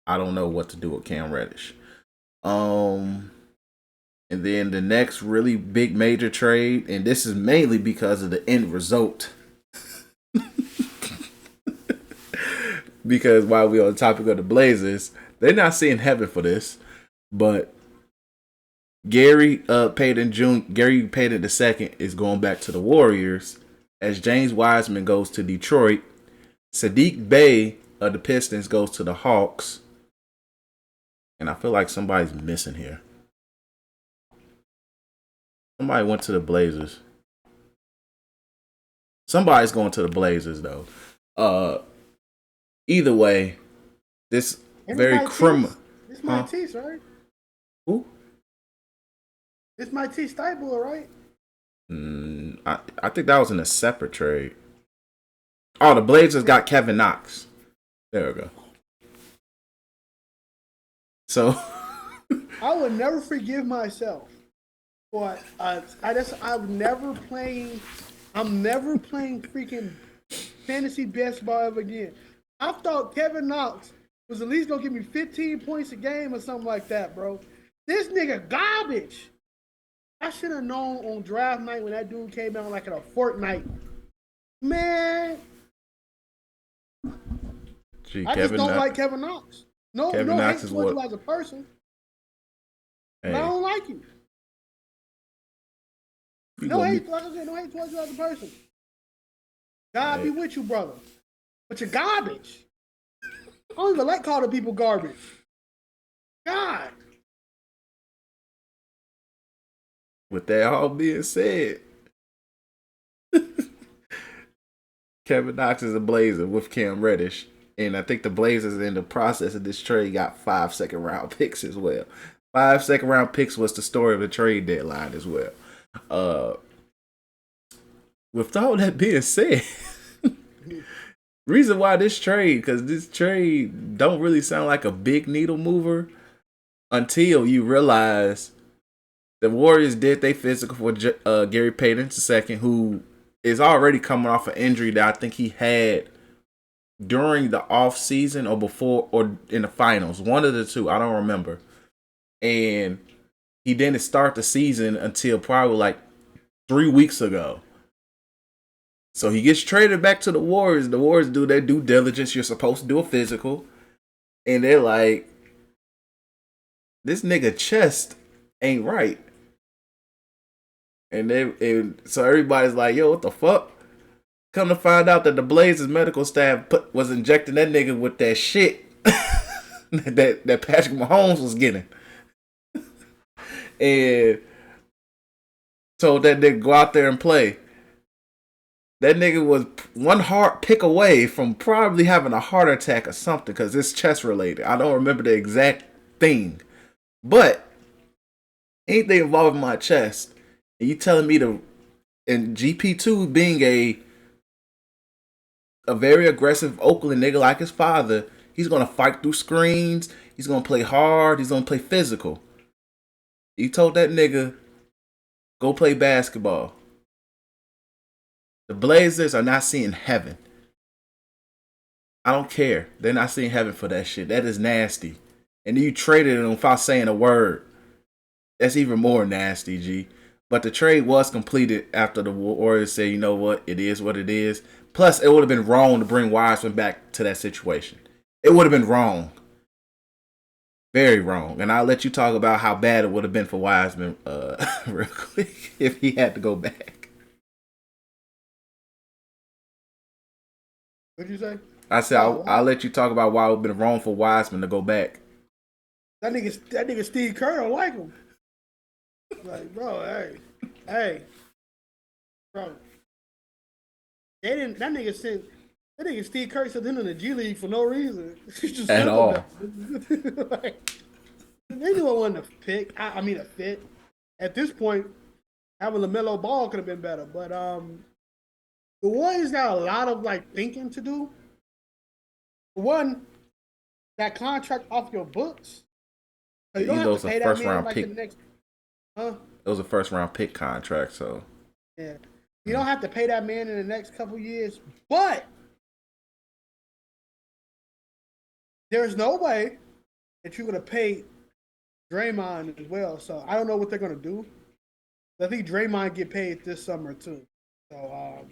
I don't know what to do with Cam Reddish. And then the next really big major trade, and this is mainly because of the end result. Because while we're on the topic of the Blazers, they're not seeing heaven for this. But Gary Payton II is going back to the Warriors as James Wiseman goes to Detroit. Sadiq Bey of the Pistons goes to the Hawks. And I feel like somebody's missing here. Somebody went to the Blazers. Somebody's going to the Blazers, though. Either way, this very criminal. It's Matisse, right? Who? It's Matisse Thybulle, right? I think that was in a separate trade. Oh, the Blazers got Kevin Knox. There we go. So I would never forgive myself for I'm never playing freaking fantasy basketball ever again. I thought Kevin Knox was at least gonna give me 15 points a game or something like that, bro. This nigga garbage. I should have known on draft night when that dude came out like in a fortnight. Man. I just don't like Kevin Knox. No hate towards you as a person. Hey. But I don't like you. No hate towards you as a person. God be with you, brother. But you're garbage. I don't even like calling people garbage. God. With that all being said, Kevin Knox is a Blazer with Cam Reddish. And I think the Blazers in the process of this trade got 5 second-round picks as well. 5 second-round picks was the story of the trade deadline as well. With all that being said, reason why this trade, because this trade don't really sound like a big needle mover until you realize the Warriors did they physical for Gary Payton II, who is already coming off an injury that I think he had during the off season or before or in the finals. One of the two, I don't remember. And he didn't start the season until probably like 3 weeks ago. So he gets traded back to the Warriors. The Warriors do their due diligence. You're supposed to do a physical. And they're like, this nigga chest ain't right. And so everybody's like, yo, what the fuck? Come to find out that the Blazers medical staff was injecting that nigga with that shit that Patrick Mahomes was getting. And told that nigga go out there and play. That nigga was one heart pick away from probably having a heart attack or something because it's chest related. I don't remember the exact thing. But anything involving my chest, and you telling me and GP2 being a very aggressive Oakland nigga like his father, he's going to fight through screens. He's going to play hard. He's going to play physical. You told that nigga, go play basketball. The Blazers are not seeing heaven. I don't care. They're not seeing heaven for that shit. That is nasty. And you traded him without saying a word. That's even more nasty, G. But the trade was completed after the Warriors said, you know what, it is what it is. Plus, it would have been wrong to bring Wiseman back to that situation. It would have been wrong. Very wrong. And I'll let you talk about how bad it would have been for Wiseman real quick if he had to go back. What'd you say? I said I'll let you talk about why it would have been wrong for Wiseman to go back. That nigga Steve Kerr don't like him. Like, bro, hey, bro. That nigga Steve Kerr sent him in the G League for no reason. Just At all. Like, they knew I wasn't a fit. At this point, having LaMelo Ball could have been better. But the Warriors got a lot of like thinking to do. One, that contract off your books. So you don't have to pay that man like the next. Huh? It was a first round pick contract, so yeah. You don't have to pay that man in the next couple years, but there's no way that you're gonna pay Draymond as well. So I don't know what they're gonna do. I think Draymond get paid this summer too. So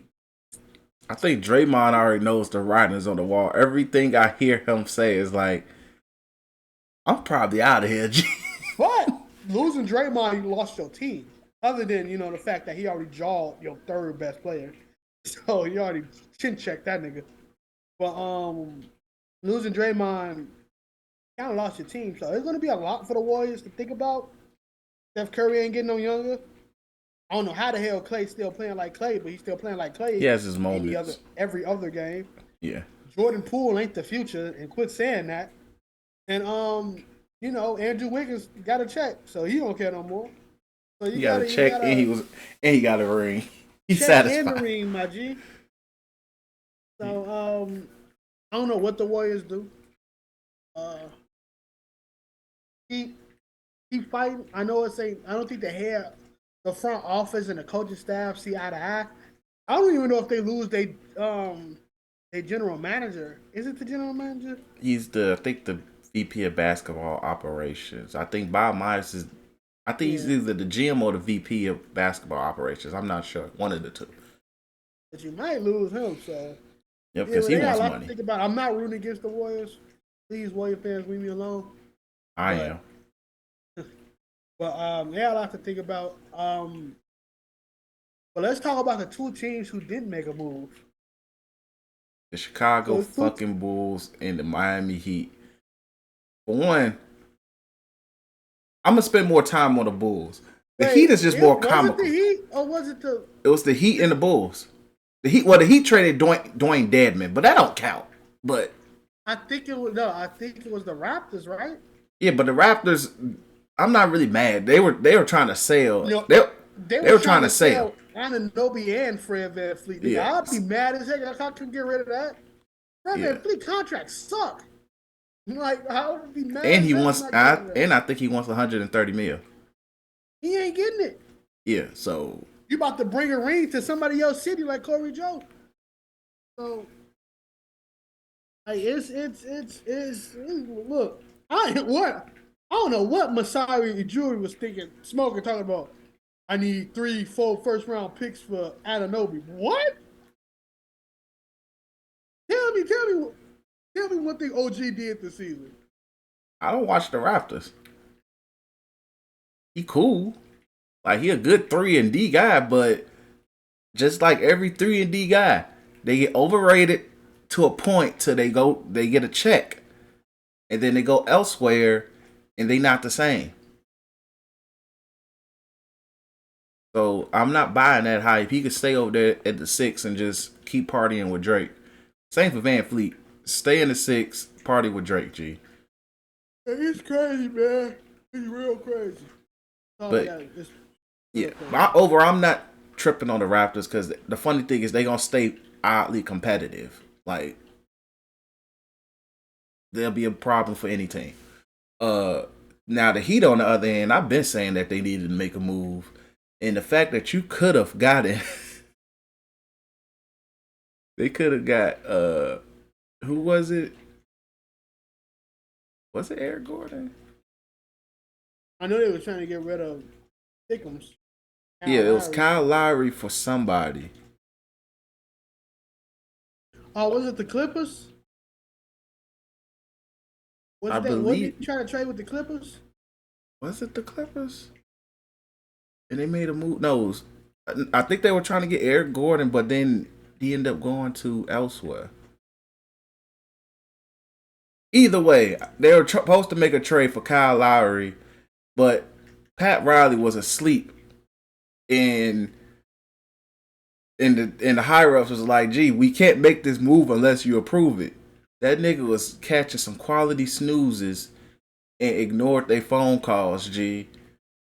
I think Draymond already knows the writing's on the wall. Everything I hear him say is like, I'm probably out of here, G. But losing Draymond, you lost your team. Other than, the fact that he already jawed your third best player. So you already chin checked that nigga. But losing Draymond kind of lost your team. So it's going to be a lot for the Warriors to think about. Steph Curry ain't getting no younger. I don't know how the hell Clay's still playing like Clay, but he's still playing like Clay. He has his moments. Every other game. Yeah. Jordan Poole ain't the future, and quit saying that. And Andrew Wiggins got a check, so he don't care no more. So he got a check, and he got a ring. He's satisfied. And the ring, my G. So I don't know what the Warriors do. Keep fighting. I know I don't think the front office and the coaching staff see eye to eye. I don't even know if they lose their general manager. Is it the general manager? He's I think the VP of basketball operations. I think Bob Myers is. I think he's either the GM or the VP of basketball operations. I'm not sure. One of the two. But you might lose him, so. Yeah, because he wants money. Think about. I'm not rooting against the Warriors. Please, Warrior fans, leave me alone. I am. But they got a lot to think about. But let's talk about the two teams who didn't make a move. The Chicago fucking Bulls and the Miami Heat. For one, I'm gonna spend more time on the Bulls. The Heat is just more comical. Was it the Heat or was it the? It was the Heat and the Bulls. The Heat traded Dwayne Dedman, but that don't count. But I think it was the Raptors, right? Yeah, but the Raptors, I'm not really mad. They were trying to sell. They were trying to sell Anunoby and Fred VanVleet. Yeah. I'd be mad as heck. I couldn't get rid of that. Fred VanVleet contracts suck. Like, I would be mad. And I think he wants 130 mil. He ain't getting it. Yeah, so you about to bring a ring to somebody else's city like Corey Joe. So, like, it's look. I don't know what Masai Ujiri was thinking, smoking, talking about. I need 3-4 first round picks for Anunoby. What? Tell me what thing OG did this season. I don't watch the Raptors. He cool. Like, he a good 3-and-D guy, but just like every 3-and-D guy, they get overrated to a point till they get a check. And then they go elsewhere and they not the same. So I'm not buying that hype. He could stay over there at the 6 and just keep partying with Drake. Same for VanVleet. Stay in the 6, party with Drake, G. It's crazy, man. It's real crazy. I'm not tripping on the Raptors because the funny thing is they gonna stay oddly competitive. Like, they'll be a problem for any team. Now the Heat on the other hand, I've been saying that they needed to make a move. And the fact that you could have gotten they could have got who was it? Was it Eric Gordon? I know they were trying to get rid of Thickums. It was Kyle Lowry for somebody. Oh, was it the Clippers? I believe. What did you try to trade with the Clippers? Was it the Clippers? And they made a move. No, I think they were trying to get Eric Gordon, but then he ended up going to elsewhere. Either way, they were supposed to make a trade for Kyle Lowry, but Pat Riley was asleep, and the higher ups was like, "Gee, we can't make this move unless you approve it." That nigga was catching some quality snoozes and ignored their phone calls. G,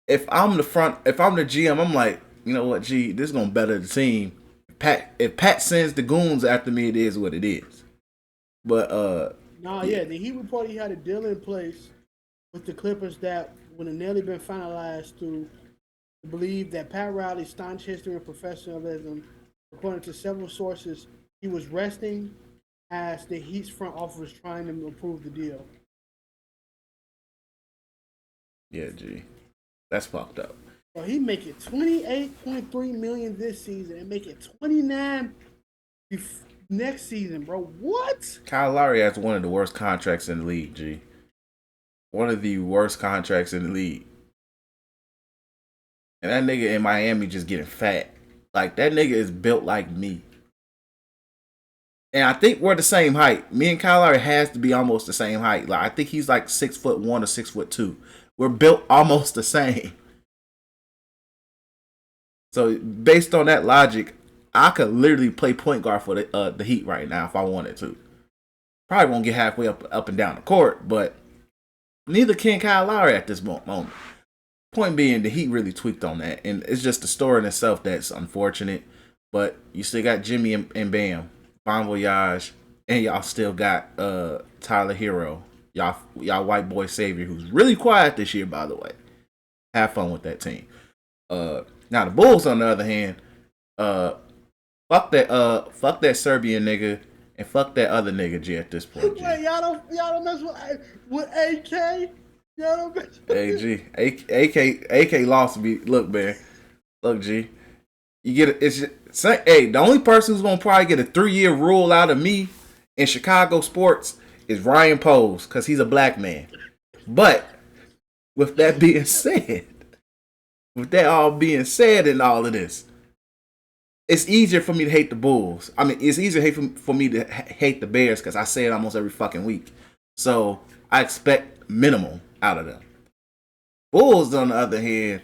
if I'm the GM, I'm like, you know what, G, this is gonna better the team. If Pat sends the goons after me, it is what it is. But the Heat reported he had a deal in place with the Clippers that would have nearly been finalized to believe that Pat Riley's staunch history and professionalism, according to several sources, he was resting as the Heat's front office was trying to approve the deal. Yeah, G, that's fucked up. Well, he making $28.3 million this season and making $29 next season, bro. What? Kyle Lowry has one of the worst contracts in the league, G. One of the worst contracts in the league. And that nigga in Miami just getting fat. Like, that nigga is built like me. And I think we're the same height. Me and Kyle Lowry has to be almost the same height. Like, I think he's like 6'1" or 6'2". We're built almost the same. So based on that logic, I could literally play point guard for the Heat right now if I wanted to. Probably won't get halfway up and down the court, but neither can Kyle Lowry at this moment. Point being, the Heat really tweaked on that, and it's just the story in itself that's unfortunate. But you still got Jimmy and Bam, Bon Voyage, and y'all still got Tyler Hero, y'all white boy savior, who's really quiet this year, by the way. Have fun with that team. Now the Bulls, on the other hand, fuck that Serbian nigga and fuck that other nigga G at this point. G. Wait, y'all don't mess with AK. Y'all don't mess with Hey G, AK lost me. Look, man. Look, G. You get it. The only person who's gonna probably get a 3-year rule out of me in Chicago sports is Ryan Pose, because he's a black man. But with that being said. With that all being said and all of this, it's easier for me to hate the Bulls. I mean, it's easier for me to hate the Bears because I say it almost every fucking week. So I expect minimal out of them. Bulls, on the other hand,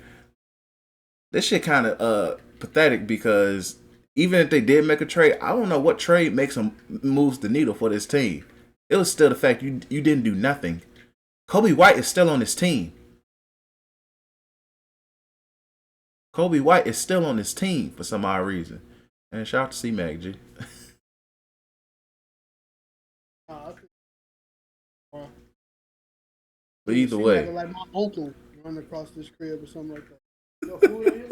this shit kind of pathetic because even if they did make a trade, I don't know what trade moves the needle for this team. It was still the fact you didn't do nothing. Kobe White is still on this team. Kobe White is still on this team for some odd reason. And shout out to C-Mac, G. But either way. Like my uncle running across this crib or something like that. You know, food in here?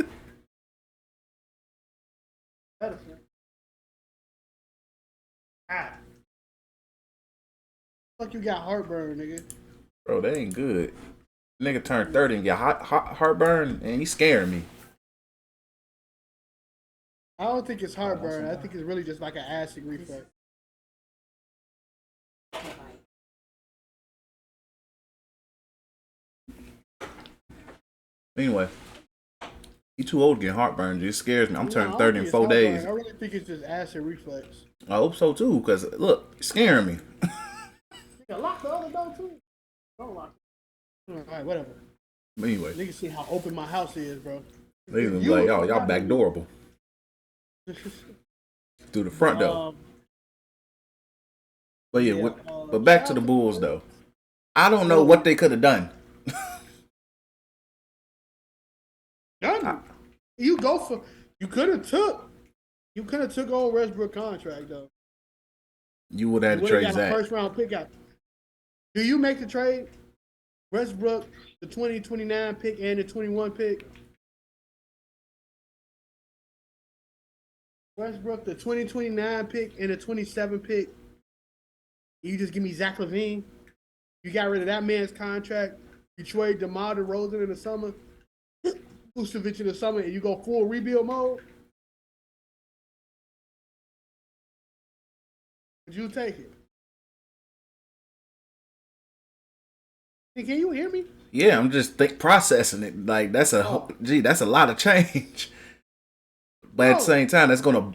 Medicine. Fuck, you got heartburn, nigga. Bro, that ain't good. Nigga turned 30 and get heartburn, and he's scaring me. I don't think it's heartburn. I think it's really just like an acid reflux. Anyway, you too old to get heartburn. It scares me. I'm turning 30 in 4 days. I really think it's just acid reflux. I hope so too, because look, it's scaring me. Nigga, lock the other door too. Don't lock it. Alright, whatever. But anyway. Niggas see how open my house is, bro. Niggas be like, y'all backdoorable. Through the front door. But yeah, but back to the Bulls though. I don't know what they could have done. Done. You could have took on Westbrook contract though. You would have had to trade Zach. First round pick out. Do you make the trade? Westbrook, the 2029 pick and the 21 pick. Westbrook, the 2029 pick and the 27 pick. You just give me Zach LaVine. You got rid of that man's contract. You trade DeMar DeRozan in the summer, Vucevic in the summer, and you go full rebuild mode. Would you take it? Hey, can you hear me? Yeah, I'm just processing it. Like that's a lot of change. But at the same time, that's gonna,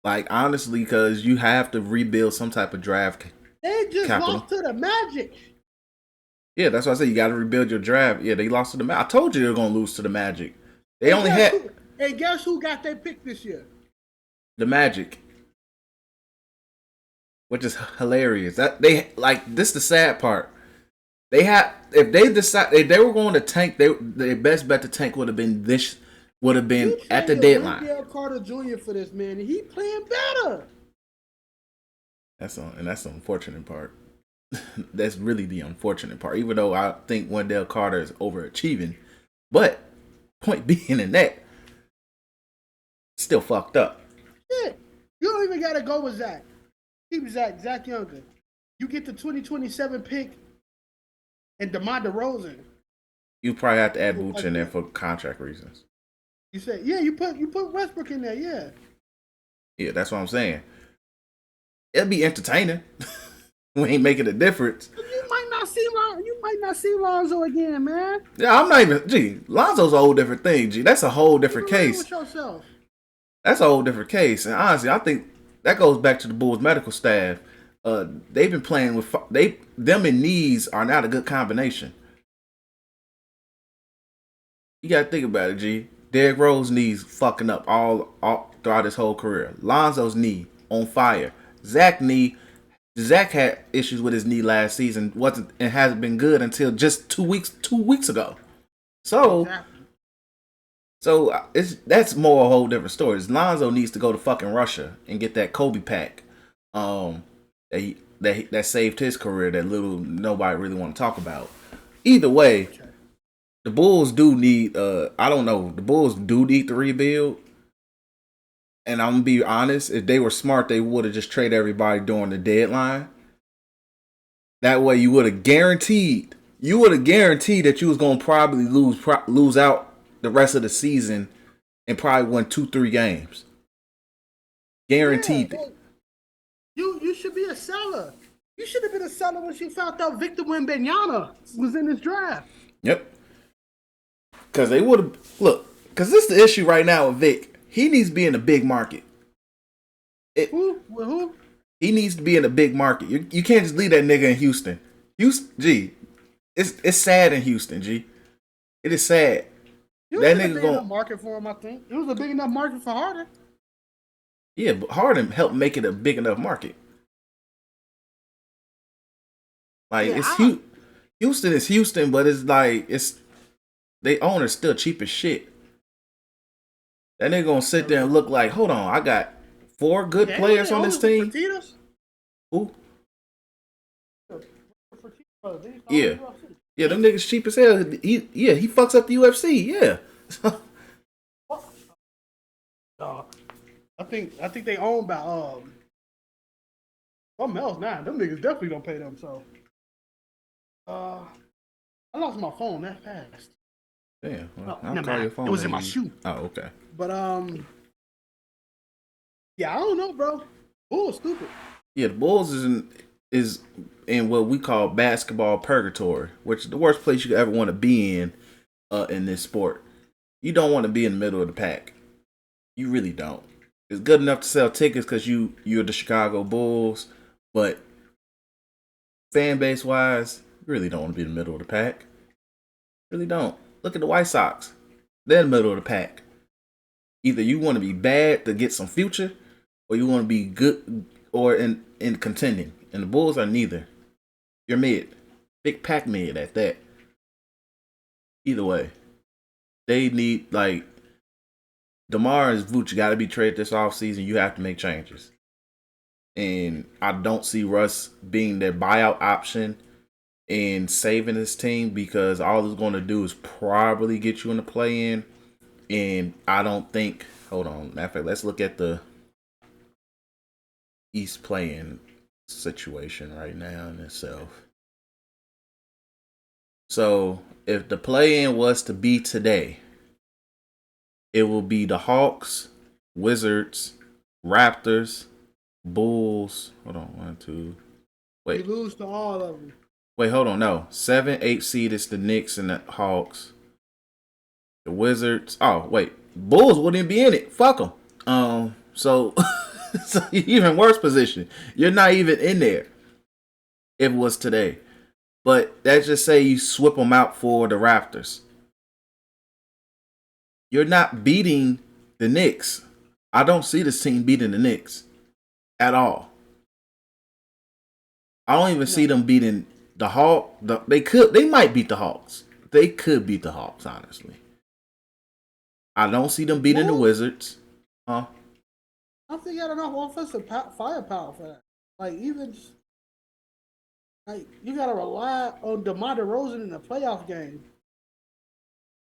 like, honestly, because you have to rebuild some type of draft. They just capital. lost to the Magic. Yeah, that's why I said you got to rebuild your draft. Yeah, they lost to the Magic. I told you they were gonna lose to the Magic. They only had. And guess who got their pick this year? The Magic. Which is hilarious. That they like this. The sad part. They had if they were going to tank. Their best bet to tank would have been at the deadline. Wendell Carter Jr. for this man, and he playing better. That's the unfortunate part. That's really the unfortunate part. Even though I think Wendell Carter is overachieving, but point being in that, still fucked up. Shit, you don't even gotta go with Zach. Keep Zach Younger. You get the 2027 pick and DeMar DeRozan. You probably have to add Vooch in there for contract reasons. You say, yeah, you put Westbrook in there, yeah. Yeah, that's what I'm saying. It'll be entertaining. We ain't making a difference. You might not see Lonzo again, man. Yeah, I'm not even. Gee, Lonzo's a whole different thing. Gee, that's a whole different case. With yourself. That's a whole different case. And honestly, I think that goes back to the Bulls medical staff. They've been playing with them and knees are not a good combination. You gotta think about it, G. Derrick Rose's knees fucking up all throughout his whole career. Lonzo's knee on fire. Zach had issues with his knee last season. Wasn't and hasn't been good until just 2 weeks ago. So that's more a whole different story. Lonzo needs to go to fucking Russia and get that Kobe pack. That saved his career. That little nobody really want to talk about. Either way, the Bulls do need. I don't know. The Bulls do need to rebuild. And I'm gonna be honest, if they were smart, they would have just traded everybody during the deadline. That way, you would have guaranteed that you was gonna probably lose out the rest of the season and probably win 2-3 games. Guaranteed. Yeah, you should be a seller. You should have been a seller when you found out Victor Wembanyama was in this draft. Yep. Because they would have because this is the issue right now with Vic. he needs to be in a big market. Who? With who? He needs to be in a big market. You can't just leave that nigga in Houston. Houston, G. It's sad in Houston, G. It is sad. That Houston a nigga big enough market for him, I think. It was a big enough market for Harden. Yeah, but Harden helped make it a big enough market. Like Houston is Houston, but it's like they owners still cheap as shit. That nigga gonna sit there and look like, hold on, I got 4 good players on this team. Who? Yeah. Yeah, them niggas cheap as hell. He fucks up the UFC. Yeah. I think they own by something else now. Them niggas definitely don't pay them. So, I lost my phone that fast. Damn. Well, I'll call your phone. It was in my shoe. Oh, okay. But yeah, I don't know, bro. Bulls stupid. Yeah, the Bulls is in what we call basketball purgatory, which is the worst place you could ever want to be in this sport. You don't want to be in the middle of the pack. You really don't. It's good enough to sell tickets because you're the Chicago Bulls, but fan base wise, you really don't want to be in the middle of the pack. Really don't. Look at the White Sox. They're in the middle of the pack. Either you want to be bad to get some future, or you want to be good or in contending. And the Bulls are neither. You're mid. Big pack mid at that. Either way. They need, like, DeMar and Vooch got to be traded this offseason. You have to make changes. And I don't see Russ being their buyout option and saving his team, because all it's going to do is probably get you in the play-in. And I don't think, hold on, matter of fact, let's look at the East play-in situation right now in itself. So if the play-in was to be today, it will be the Hawks, Wizards, Raptors, Bulls. Hold on, 1, 2. Wait. You lose to all of them. Wait, hold on. No. 7, 8 seed is the Knicks and the Hawks. The Wizards. Oh, wait. Bulls wouldn't be in it. Fuck them. So even worse position. You're not even in there if it was today. But let's just say you swip them out for the Raptors. You're not beating the Knicks. I don't see this team beating the Knicks at all. I don't even see them beating the Hawks. They might beat the Hawks. They could beat the Hawks, honestly. I don't see them beating the Wizards. Huh? I don't think you got enough offensive firepower for that. Like, even like, you gotta rely on DeMar DeRozan in the playoff game.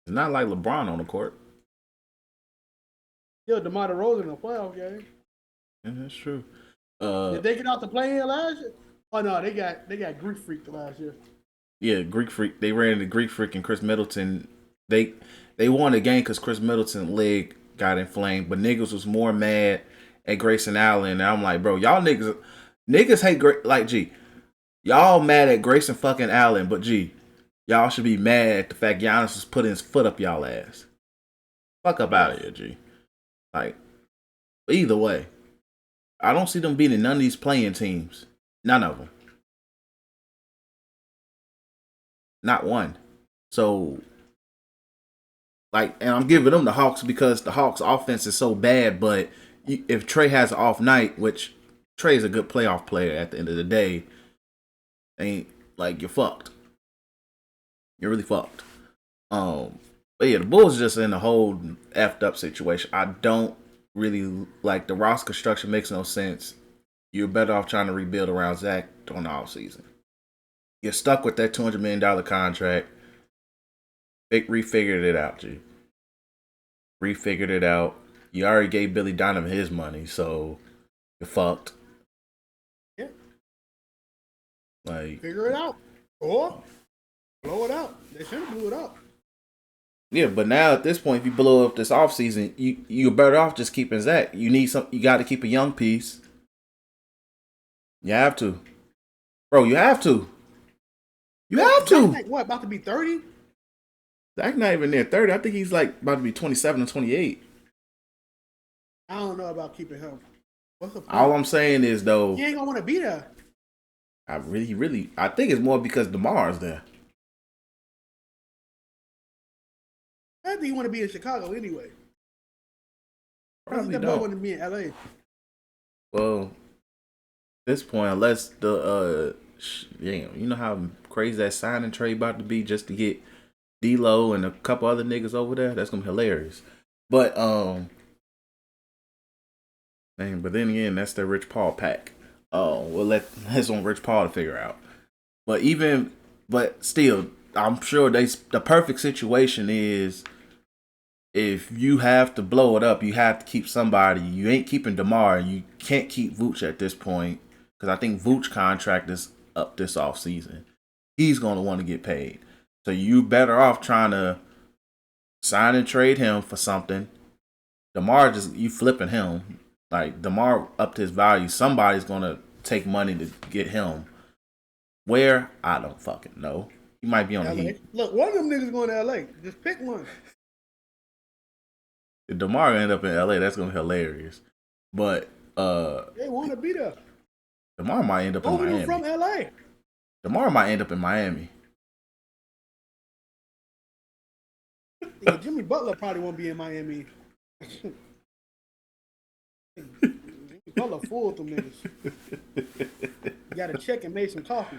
It's not like LeBron on the court. Yeah, DeMar DeRozan in the playoff game. Yeah, that's true. Did they get out the play-in last year? Oh no, they got Greek Freak last year. Yeah, Greek Freak. They ran into Greek Freak and Chris Middleton. They won the game because Chris Middleton's leg got inflamed, but niggas was more mad at Grayson Allen. And I'm like, bro, y'all niggas hate like G. Y'all mad at Grayson fucking Allen, but G, y'all should be mad at the fact Giannis was putting his foot up y'all ass. Fuck up out of here, G. Like, either way, I don't see them beating none of these playing teams. None of them. Not one. So, like, and I'm giving them the Hawks because the Hawks' offense is so bad, but if Trey has an off night, which Trey's a good playoff player at the end of the day, ain't like, you're fucked. You're really fucked. But yeah, the Bulls just in a whole effed up situation. I don't really like the roster construction. Makes no sense. You're better off trying to rebuild around Zach during the offseason. You're stuck with that $200 million contract. They refigured it out, G. Refigured it out. You already gave Billy Donovan his money, so you're fucked. Yeah. Like, figure it out. Or blow it up. They should have blew it up. Yeah, but now at this point, if you blow up this offseason, you're better off just keeping Zach. You got to keep a young piece. You have to. Bro, you have to. You have to. Like, what, about to be 30? Zach's not even near 30. I think he's like about to be 27 or 28. I don't know about keeping him. What's the point? All I'm saying is though, He ain't gonna want to be there. I think it's more because DeMar's there. I think he want to be in Chicago anyway. Probably that boy want to be in LA. Well, at this point, unless the you know how crazy that signing trade about to be just to get D-Lo and a couple other niggas over there, that's gonna be hilarious. But but then again, that's the Rich Paul pack. We'll that's on Rich Paul to figure out. But still, I'm sure the perfect situation is if you have to blow it up, you have to keep somebody. You ain't keeping DeMar. You can't keep Vooch at this point because I think Vooch contract is up this offseason. He's going to want to get paid. So you better off trying to sign and trade him for something. DeMar you flipping him. Like DeMar upped his value. Somebody's going to take money to get him. Where? I don't fucking know. He might be on the Heat. Look, one of them niggas going to LA. Just pick one. If DeMar end up in LA, that's gonna be hilarious. But they want to be there. DeMar might end up in Miami. From LA. DeMar might end up in Miami. Yeah, Jimmy Butler probably won't be in Miami. Jimmy Butler fooled them niggas. You got to check and make some coffee.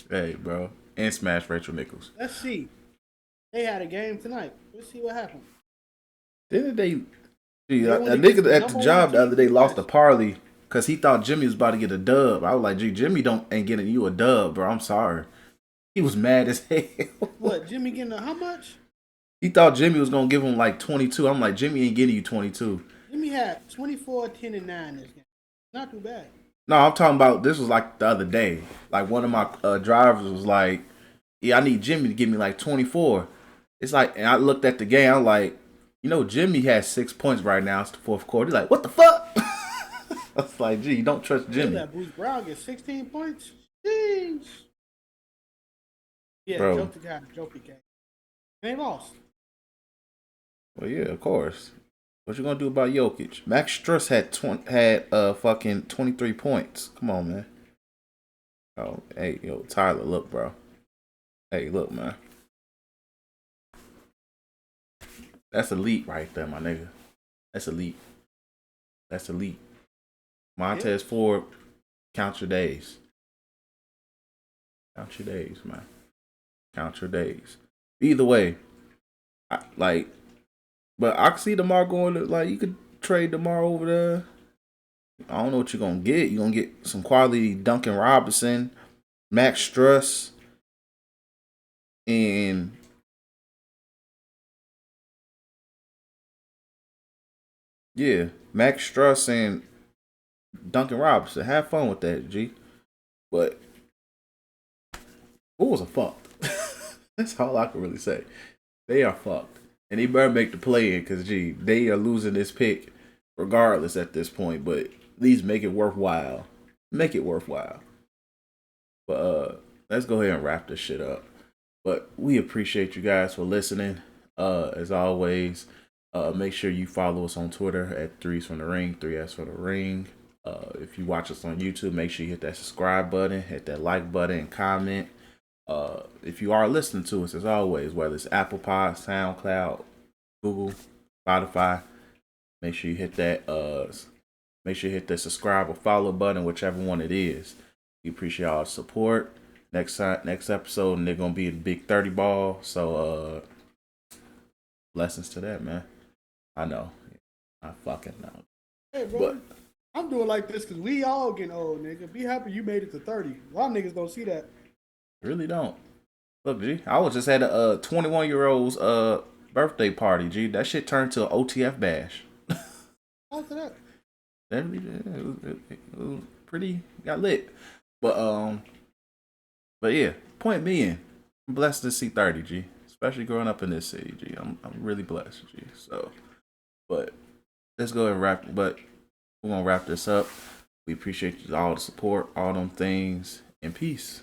Hey, bro, and smash Rachel Nichols. Let's see. They had a game tonight. Let's see what happened. Didn't they? Gee, a nigga at the job the other day lost a parlay because he thought Jimmy was about to get a dub. I was like, gee, Jimmy ain't getting you a dub, bro. I'm sorry. He was mad as hell. What, Jimmy getting how much? He thought Jimmy was going to give him like 22. I'm like, Jimmy ain't getting you 22. Jimmy had 24, 10, and 9 this game. Not too bad. No, I'm talking about this was like the other day. Like one of my drivers was like, yeah, I need Jimmy to give me like 24. It's like, and I looked at the game, I'm like, you know, Jimmy has 6 points right now. It's the fourth quarter. He's like, what the fuck? I was like, gee, you don't trust Jimmy. That Bruce Brown gets 16 points? Jeez. Yeah, bro. Joker game. They lost. Well, yeah, of course. What you gonna do about Jokic? Max Struss had fucking 23 points. Come on, man. Oh, hey, yo, Tyler, look, bro. Hey, look, man. That's elite right there, my nigga. That's elite. That's elite. Montez Ford, count your days. Count your days, man. Count your days. Either way, but I can see DeMar going to, like, you could trade DeMar over there. I don't know what you're going to get. You're going to get some quality Duncan Robinson, Max Struss, and yeah, Max Struss and Duncan Robinson. Have fun with that, G. But Bulls are fucked. That's all I can really say. They are fucked. And they better make the play in because, gee, they are losing this pick regardless at this point. But at least make it worthwhile. Make it worthwhile. But let's go ahead and wrap this shit up. But we appreciate you guys for listening. As always, make sure you follow us on Twitter at 3s from the Ring, 3S for the Ring. If you watch us on YouTube, make sure you hit that subscribe button, hit that like button, and comment. If you are listening to us, as always, whether it's Apple Pod, SoundCloud, Google, Spotify, make sure you hit that subscribe or follow button, whichever one it is. We appreciate all the support. Next episode, and they're gonna be a big 30 ball. So blessings to that, man. I know. I fucking know. Hey, bro. I'm doing like this because we all getting old, nigga. Be happy you made it to 30. A lot of niggas don't see that. Really don't. Look, G, I was just at a 21-year-old's birthday party, G. That shit turned to an OTF bash. After that. It was pretty, got lit. But yeah, point being, I'm blessed to see 30, G. Especially growing up in this city, G. I'm really blessed, G. So, but let's go ahead and we're gonna wrap this up. We appreciate all the support, all them things, and peace.